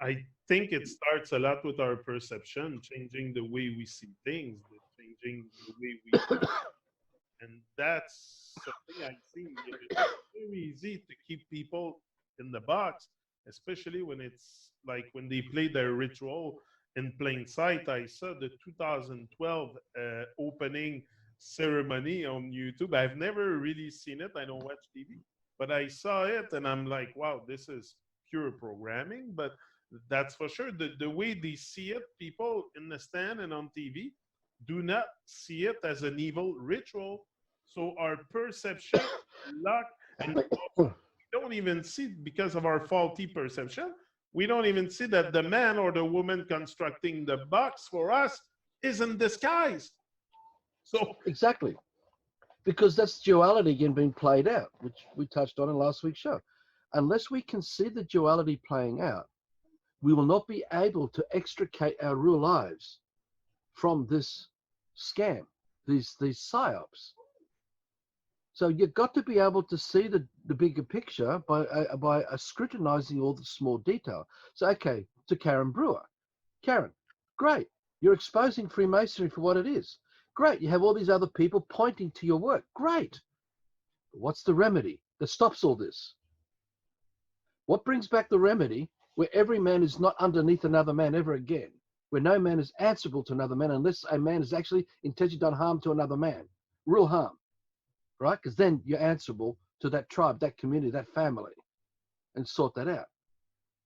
I think it starts a lot with our perception, changing the way we see things, changing the way we and that's something I see. It's very easy to keep people in the box, especially when it's like when they play their ritual in plain sight. I saw the 2012 opening ceremony on YouTube. I've never really seen it. I don't watch TV, but I saw it and I'm like, wow, this is pure programming. But that's for sure. The way they see it, people in the stand and on TV do not see it as an evil ritual. So our perception, luck, and we don't even see, because of our faulty perception, we don't even see that the man or the woman constructing the box for us is in disguise. So exactly, because that's duality again being played out, which we touched on in last week's show. Unless we can see the duality playing out, we will not be able to extricate our real lives from this scam, these psyops. So you've got to be able to see the bigger picture by scrutinizing all the small detail. So, okay, to Karen Brewer. Karen, great. You're exposing Freemasonry for what it is. Great. You have all these other people pointing to your work. Great. What's the remedy that stops all this? What brings back the remedy where every man is not underneath another man ever again? Where no man is answerable to another man unless a man has actually intentionally done harm to another man, real harm, right? Because then you're answerable to that tribe, that community, that family, and sort that out.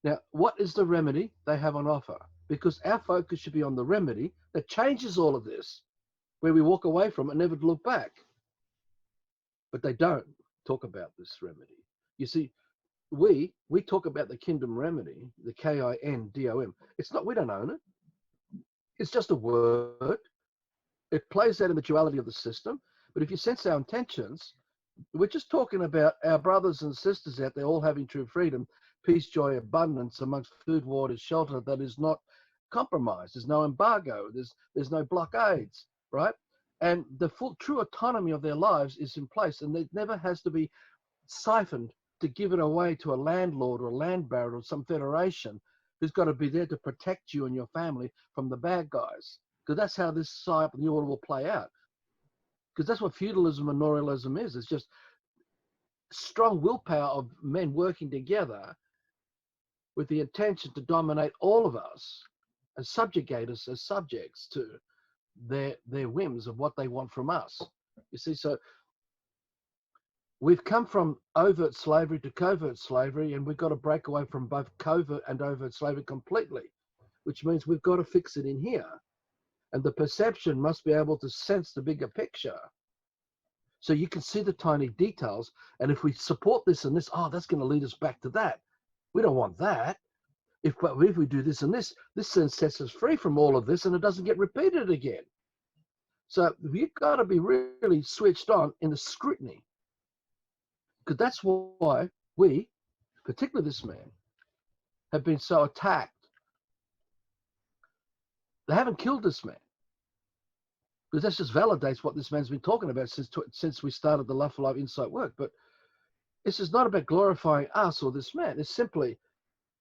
Now, what is the remedy they have on offer? Because our focus should be on the remedy that changes all of this, where we walk away from it and never look back. But they don't talk about this remedy. You see, we talk about the kingdom remedy, the KINDOM. It's not, we don't own it. It's just a word. It plays out in the duality of the system. But if you sense our intentions, we're just talking about our brothers and sisters out there all having true freedom, peace, joy, abundance amongst food, water, shelter that is not compromised. There's no embargo. There's no blockades, right? And the full true autonomy of their lives is in place, and it never has to be siphoned to give it away to a landlord or a land baron or some federation who's got to be there to protect you and your family from the bad guys. Because that's how this psyop and the order will play out. Because that's what feudalism and nominalism is. It's just strong willpower of men working together with the intention to dominate all of us and subjugate us as subjects to their whims of what they want from us. You see, so we've come from overt slavery to covert slavery, and we've got to break away from both covert and overt slavery completely, which means we've got to fix it in here. And the perception must be able to sense the bigger picture. So you can see the tiny details. And if we support this and this, oh, that's going to lead us back to that. We don't want that. If we do this and this then sets us free from all of this and it doesn't get repeated again. So you've got to be really switched on in the scrutiny. Because that's why we, particularly this man, have been so attacked. They haven't killed this man. Because that just validates what this man's been talking about since we started the Love for Life Insight work. But this is not about glorifying us or this man. It's simply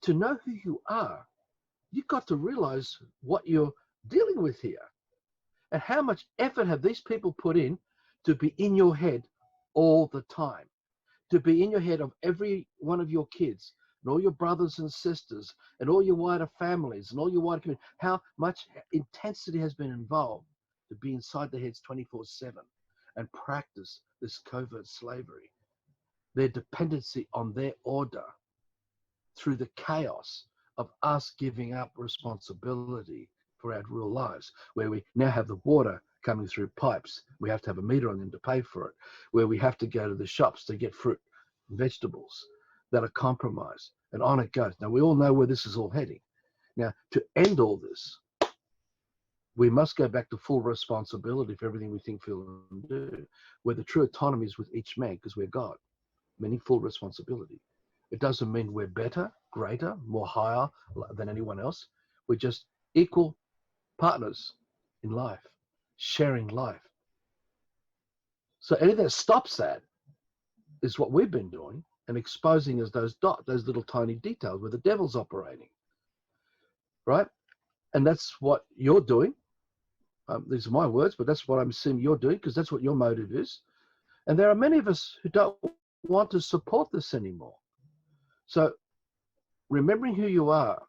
to know who you are. You've got to realize what you're dealing with here. And how much effort have these people put in to be in your head all the time. To be in your head of every one of your kids and all your brothers and sisters and all your wider families and all your wider community, how much intensity has been involved to be inside their heads 24/7 and practice this covert slavery, their dependency on their order through the chaos of us giving up responsibility for our real lives, where we now have the water coming through pipes. We have to have a meter on them to pay for it, where we have to go to the shops to get fruit and vegetables that are compromised, and on it goes. Now, we all know where this is all heading. Now, to end all this, we must go back to full responsibility for everything we think, feel, and do, where the true autonomy is with each man, because we're God, meaning full responsibility. It doesn't mean we're better, greater, more higher than anyone else. We're just equal partners in life, sharing life. So anything that stops that is what we've been doing, and exposing us those little tiny details where the devil's operating, right? And that's what you're doing. These are my words, but that's what I'm assuming you're doing, because that's what your motive is. And there are many of us who don't want to support this anymore. So remembering who you are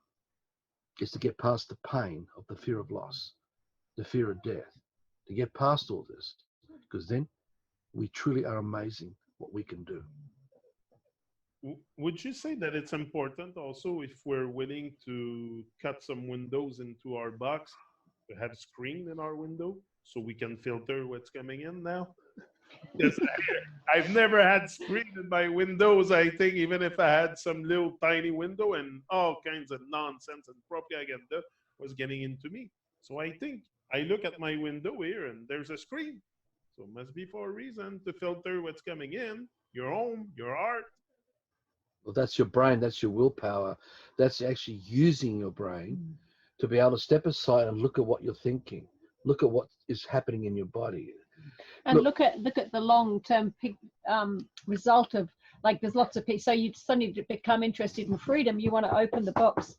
is to get past the pain of the fear of loss, the fear of death, to get past all this, because then we truly are amazing what we can do. Would you say that it's important also, if we're willing to cut some windows into our box, to have screen in our window so we can filter what's coming in now? Because I've never had screen in my windows. I think even if I had some little tiny window, and all kinds of nonsense and propaganda was getting into me. So I think I look at my window here and there's a screen. So it must be for a reason, to filter what's coming in, your home, your art. Well, that's your brain, that's your willpower. That's actually using your brain to be able to step aside and look at what you're thinking, look at what is happening in your body. And look at the long-term result of, like, there's lots of people. So you suddenly become interested in freedom. You want to open the box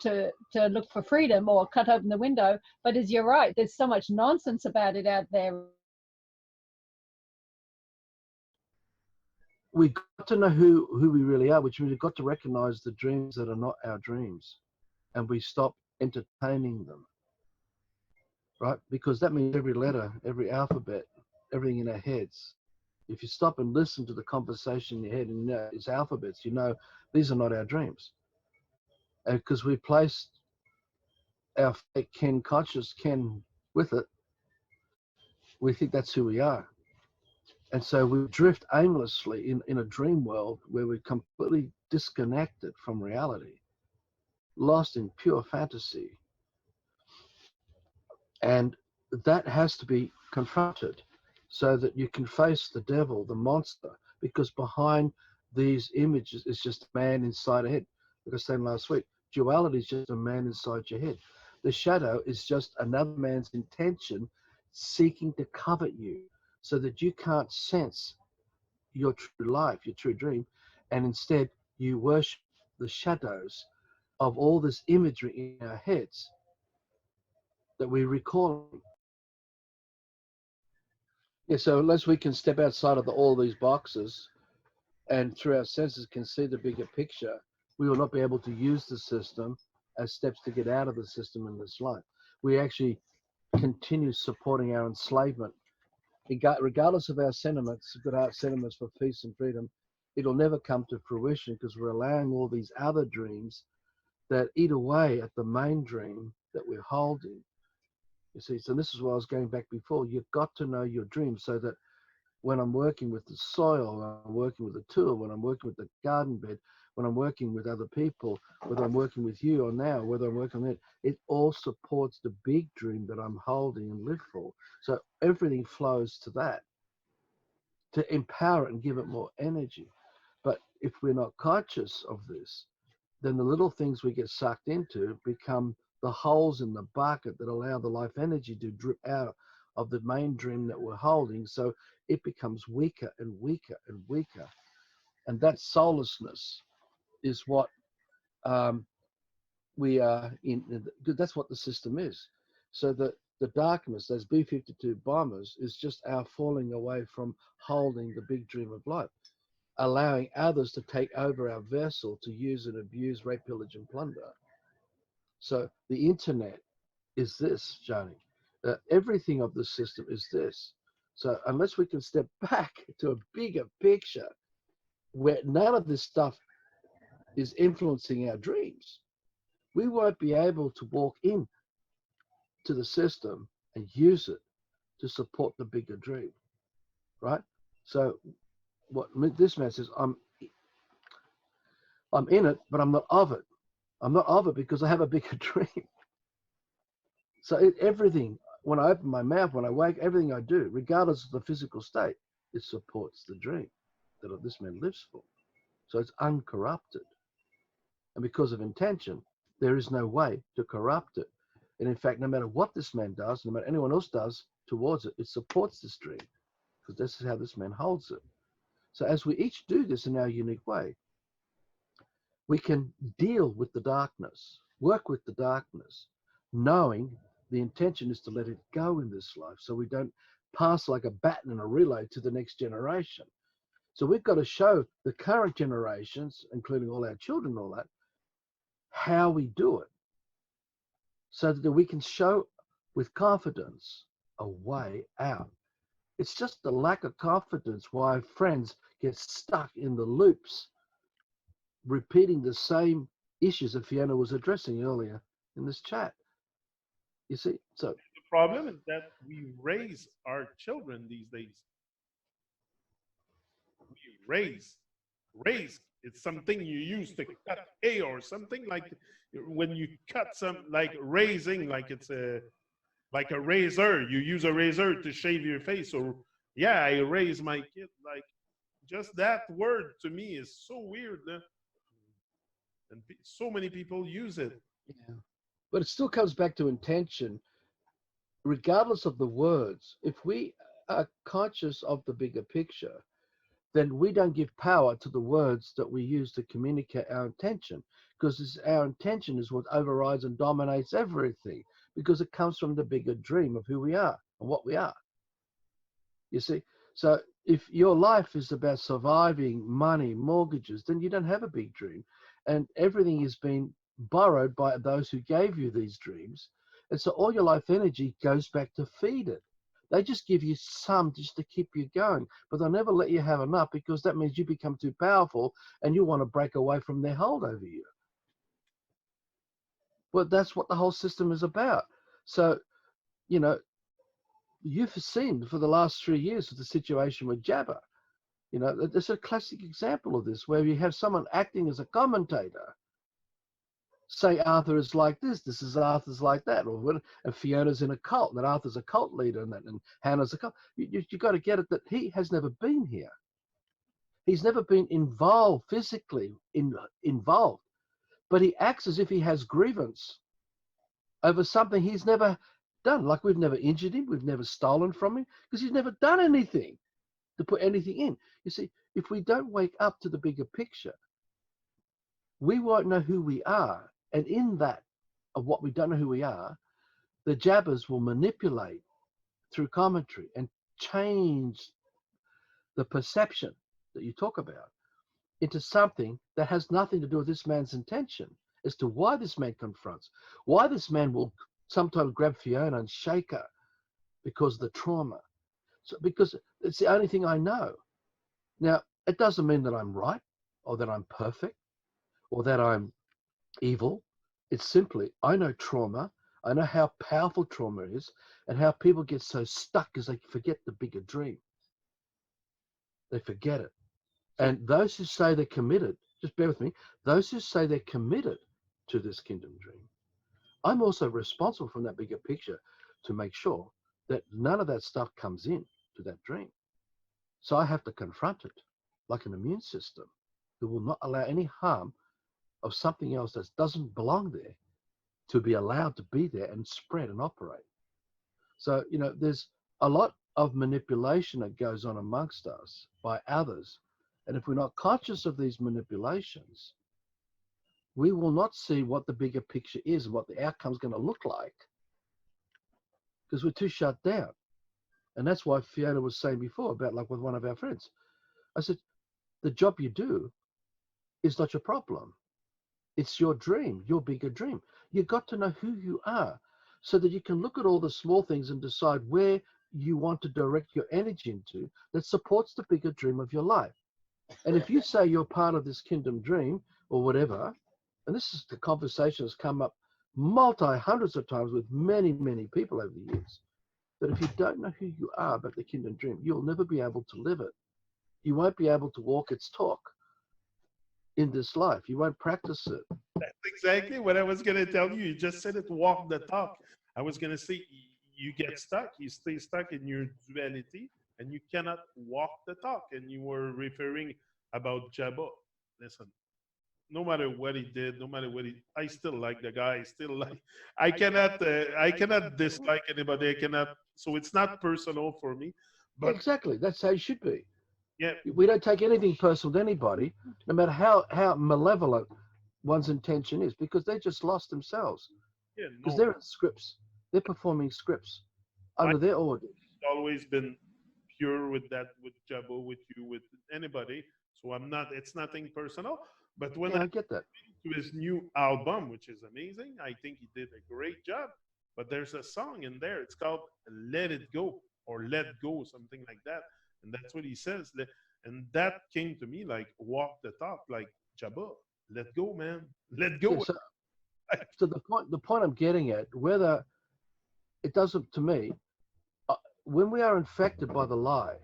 to look for freedom, or cut open the window. But as you're right, there's so much nonsense about it out there. We got to know who we really are, which means we've got to recognize the dreams that are not our dreams, and we stop entertaining them, right? Because that means every letter, every alphabet, everything in our heads. If you stop and listen to the conversation in your head, and you know it's alphabets, you know these are not our dreams. And because we placed our fake Ken conscious Ken with it, we think that's who we are. And so we drift aimlessly in a dream world where we're completely disconnected from reality, lost in pure fantasy. And that has to be confronted so that you can face the devil, the monster, because behind these images is just a man inside a head. Like I was saying last week, duality is just a man inside your head. The shadow is just another man's intention seeking to covet you so that you can't sense your true life, your true dream, and instead you worship the shadows of all this imagery in our heads that we recall. Yeah, so unless we can step outside of all these boxes and through our senses can see the bigger picture, we will not be able to use the system as steps to get out of the system in this life. We actually continue supporting our enslavement. Regardless of our sentiments, good heart sentiments for peace and freedom, it'll never come to fruition because we're allowing all these other dreams that eat away at the main dream that we're holding. You see, so this is what I was going back before. You've got to know your dream so that when I'm working with the soil, when I'm working with the tool, when I'm working with the garden bed, when I'm working with other people, whether I'm working with you or now, whether I'm working on it, it all supports the big dream that I'm holding and live for. So everything flows to that, to empower it and give it more energy. But if we're not conscious of this, then the little things we get sucked into become the holes in the bucket that allow the life energy to drip out of the main dream that we're holding. So it becomes weaker and weaker and weaker. And that soullessness is what we are in. That's what the system is. So that the darkness, those B-52 bombers, is just our falling away from holding the big dream of life, allowing others to take over our vessel to use and abuse, rape, pillage, and plunder. So the internet is this, Jahnick. Everything of the system is this. So unless we can step back to a bigger picture where none of this stuff is influencing our dreams, we won't be able to walk in to the system and use it to support the bigger dream, right? So what this man says, I'm in it, but I'm not of it. I'm not of it because I have a bigger dream. So everything, when I open my mouth, when I wake, everything I do, regardless of the physical state, it supports the dream that this man lives for. So it's uncorrupted. And because of intention, there is no way to corrupt it. And in fact, no matter what this man does, no matter anyone else does towards it, it supports this dream because this is how this man holds it. So as we each do this in our unique way, we can deal with the darkness, work with the darkness, knowing the intention is to let it go in this life so we don't pass like a baton in a relay to the next generation. So we've got to show the current generations, including all our children and all that, how we do it so that we can show with confidence a way out. It's just the lack of confidence why friends get stuck in the loops, repeating the same issues that Fiona was addressing earlier in this chat. You see, so The problem is that we raise our children these days. We raise. It's something you use to cut hay or something like when you cut some like raising, like it's a like a razor. You use a razor to shave your face. Or yeah, I raise my kid. Like just that word to me is so weird, and so many people use it. yeah. But it still comes back to intention, regardless of the words. If we are conscious of the bigger picture, then we don't give power to the words that we use to communicate our intention, because our intention is what overrides and dominates everything, because it comes from the bigger dream of who we are and what we are. You see, so if your life is about surviving, money, mortgages, then you don't have a big dream, and everything is being borrowed by those who gave you these dreams, and so all your life energy goes back to feed it. They just give you some just to keep you going, but they'll never let you have enough, because that means you become too powerful and you want to break away from their hold over you. Well, that's what the whole system is about. So, you know, you've seen for the last 3 years of the situation with Jabba. You know, there's a classic example of this where you have someone acting as a commentator. Say Arthur is like this is Arthur's like that, or when, and Fiona's in a cult, and that Arthur's a cult leader, and Hannah's a cult. You got to get it that he has never been here. He's never been involved physically, involved, but he acts as if he has grievance over something he's never done. Like we've never injured him, we've never stolen from him, because he's never done anything to put anything in. You see, if we don't wake up to the bigger picture, we won't know who we are. And in that, of what we don't know who we are, the jabbers will manipulate through commentary and change the perception that you talk about into something that has nothing to do with this man's intention as to why this man confronts, why this man will sometimes grab Fiona and shake her because of the trauma. So, because it's the only thing I know. Now, it doesn't mean that I'm right or that I'm perfect or that I'm evil. It's simply, I know trauma. I know how powerful trauma is and how people get so stuck because they forget the bigger dream. They forget it. And those who say they're committed, just bear with me, those who say they're committed to this kingdom dream, I'm also responsible from that bigger picture to make sure that none of that stuff comes in to that dream. So I have to confront it like an immune system that will not allow any harm of something else that doesn't belong there to be allowed to be there and spread and operate. So, you know, there's a lot of manipulation that goes on amongst us by others. And if we're not conscious of these manipulations, we will not see what the bigger picture is and what the outcome is going to look like. because we're too shut down. And that's why Fiona was saying before about like with one of our friends. I said, the job you do is not your problem. It's your dream, your bigger dream. You got to know who you are so that you can look at all the small things and decide where you want to direct your energy into that supports the bigger dream of your life. And if you say you're part of this kingdom dream or whatever, and this is the conversation that's come up hundreds of times with many, many people over the years, that if you don't know who you are about the kingdom dream, you'll never be able to live it. You won't be able to walk its talk in this life. You won't practice it. That's exactly what I was going to tell you. You just said it, walk the talk. I was going to say, you get stuck, you stay stuck in your duality, and you cannot walk the talk. And you were referring about Jabba. Listen, no matter what he did, no matter what I still like the guy. I cannot dislike anybody. I cannot. So it's not personal for me. But exactly, that's how you should be. yeah, We don't take anything personal to anybody, no matter how malevolent one's intention is, because they just lost themselves. yeah, Because no. they're in scripts. They're performing scripts under their orders. Always been pure with that, with Jabba, with you, with anybody. So I'm not. It's nothing personal. But when Yeah, I get that. to his new album, which is amazing, I think he did a great job. But there's a song in there. It's called "Let It Go" or "Let Go," something like that. And that's what he says. And that came to me like walk the talk, like Jabba. Let go, man. Let Yeah, go. so the point I'm getting at, whether it doesn't, to me, when we are infected by the lie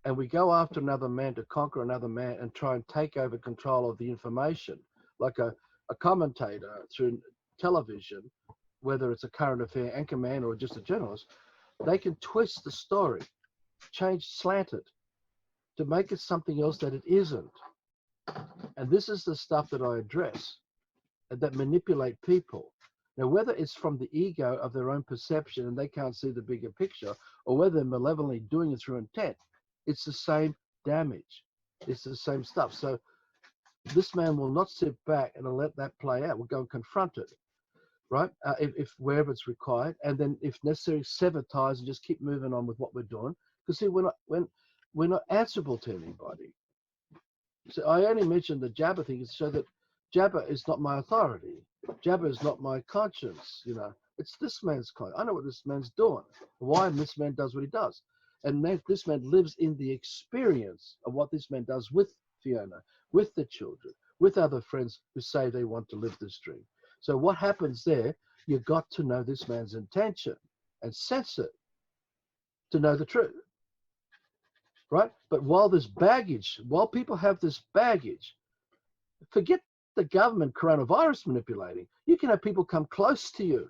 and we go after another man to conquer another man and try and take over control of the information, like a commentator through television, whether it's a current affair anchorman or just a journalist, they can twist the story, slant it to make it something else that it isn't. And this is the stuff that I address and that manipulate people. Now, whether it's from the ego of their own perception and they can't see the bigger picture, or whether they're malevolently doing it through intent, it's the same damage. It's the same stuff. So this man will not sit back and let that play out. We'll go and confront it, right? If wherever it's required, and then if necessary, sever ties and just keep moving on with what we're doing. Because see, we're not answerable to anybody. So I only mentioned the Jabba thing so that Jabba is not my authority. Jabba is not my conscience. It's this man's conscience. I know what this man's doing, why this man does what he does. And this man lives in the experience of what this man does with Fiona, with the children, with other friends who say they want to live this dream. So what happens there, you got to know this man's intention and sense it to know the truth. Right? But while people have this baggage, forget the government coronavirus manipulating. You can have people come close to you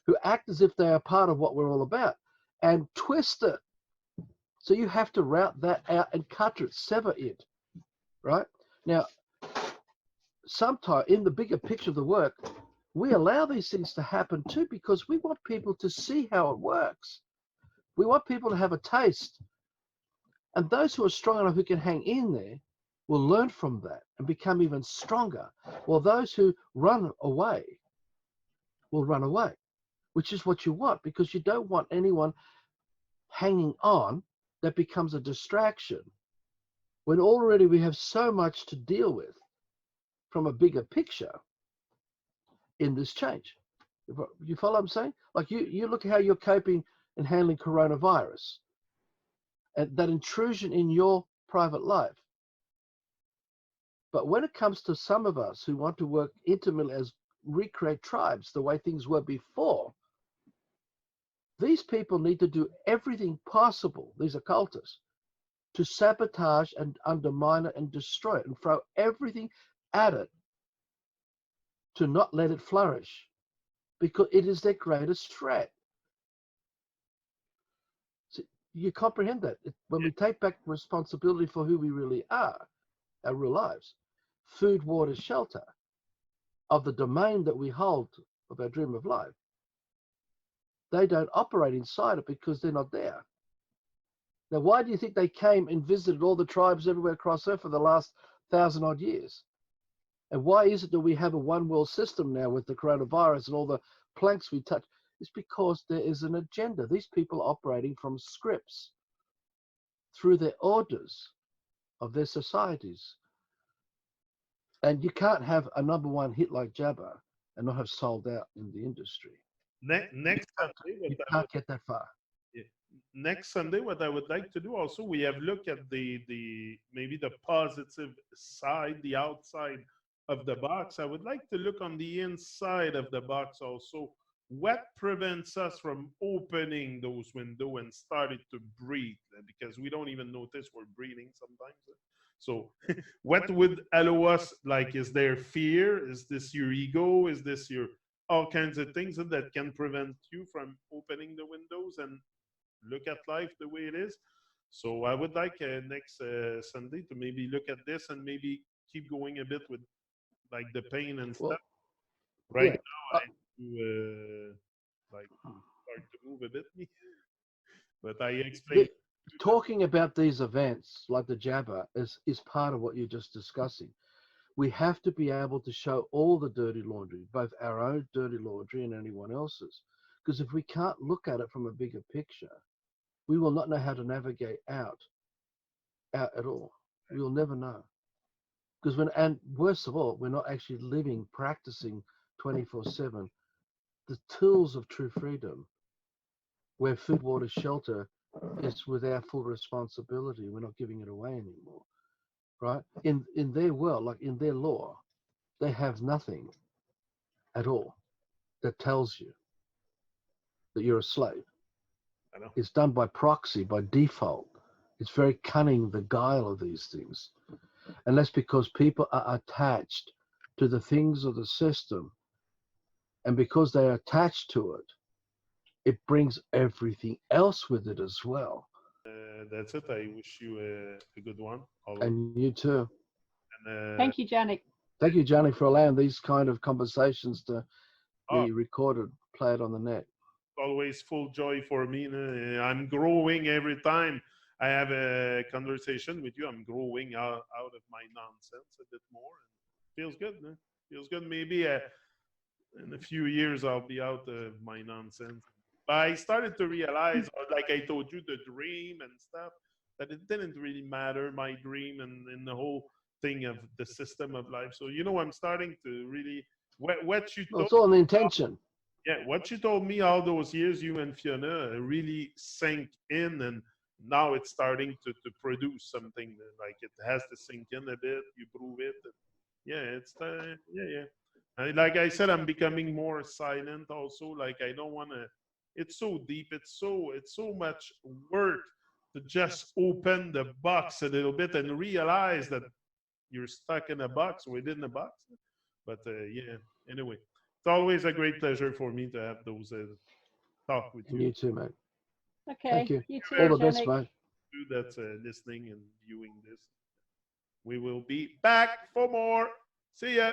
who act as if they are part of what we're all about and twist it. So you have to route that out and cut it, sever it. Right? Now, sometimes in the bigger picture of the work, we allow these things to happen too because we want people to see how it works. We want people to have a taste. And those who are strong enough who can hang in there will learn from that and become even stronger. While those who run away will run away, which is what you want, because you don't want anyone hanging on that becomes a distraction when already we have so much to deal with from a bigger picture in this change. You follow what I'm saying? Like you look at how you're coping and handling coronavirus. And that intrusion in your private life. But when it comes to some of us who want to work intimately as recreate tribes the way things were before, these people need to do everything possible, these occultists, to sabotage and undermine it and destroy it and throw everything at it to not let it flourish because it is their greatest threat. You comprehend that when we take back responsibility for who we really are, our real lives, food, water, shelter, of the domain that we hold of our dream of life, they don't operate inside it because they're not there. Now, why do you think they came and visited all the tribes everywhere across Earth for the last 1,000 odd years? And why is it that we have a one world system now with the coronavirus and all the planks we touch? It's because there is an agenda. These people operating from scripts through their orders of their societies. And you can't have a #1 hit like Jabba and not have sold out in the industry. Next Sunday, You can't get that far. yeah, next Sunday, what I would like to do also, we have looked at the maybe the positive side, the outside of the box. I would like to look on the inside of the box also. What prevents us from opening those windows and starting to breathe? Because we don't even notice we're breathing sometimes. So, what would allow us? Like, is there fear? Is this your ego? Is this your all kinds of things that can prevent you from opening the windows and look at life the way it is? So, I would like next Sunday to maybe look at this and maybe keep going a bit with like the pain and Well, stuff. Right yeah. now, I do like start to move a bit, but I explained. Talking about these events like the Jabba is part of what you're just discussing. We have to be able to show all the dirty laundry, both our own dirty laundry and anyone else's. Because if we can't look at it from a bigger picture, we will not know how to navigate out at all. We will never know. Because and worst of all, we're not actually living, practicing 24/7 the tools of true freedom, where food, water, shelter is with our full responsibility. We're not giving it away anymore, right? In their world, like in their law, they have nothing at all that tells you that you're a slave. I know. It's done by proxy, by default. It's very cunning, the guile of these things. And that's because people are attached to the things of the system. And because they are attached to it, it brings everything else with it as well. That's it. I wish you a good one. And you too. And, Thank you, Jahnick. Thank you, Johnny, for allowing these kind of conversations to oh, be recorded, played on the net. always full joy for me. I'm growing every time I have a conversation with you. I'm growing out of my nonsense a bit more. And feels good. Feels good. Maybe in a few years I'll be out of my nonsense. But I started to realize, like I told you, the dream and stuff, that it didn't really matter, my dream and the whole thing of the system of life. So, I'm starting to really, what you Well, told it's all an intention. yeah, what you told me all those years, you and Fiona, really sank in, and now it's starting to produce something. Like it has to sink in a bit. You prove it. Yeah, it's yeah. And like I said, I'm becoming more silent. Also, like I don't want to. It's so deep. It's so much work to just open the box a little bit and realize that you're stuck in a box within a box. But yeah, anyway, it's always a great pleasure for me to have those talk with And you. you too, mate. Okay. Thank you. You too, All the best, Jahnick. mate. You that's listening and viewing this. We will be back for more. See ya.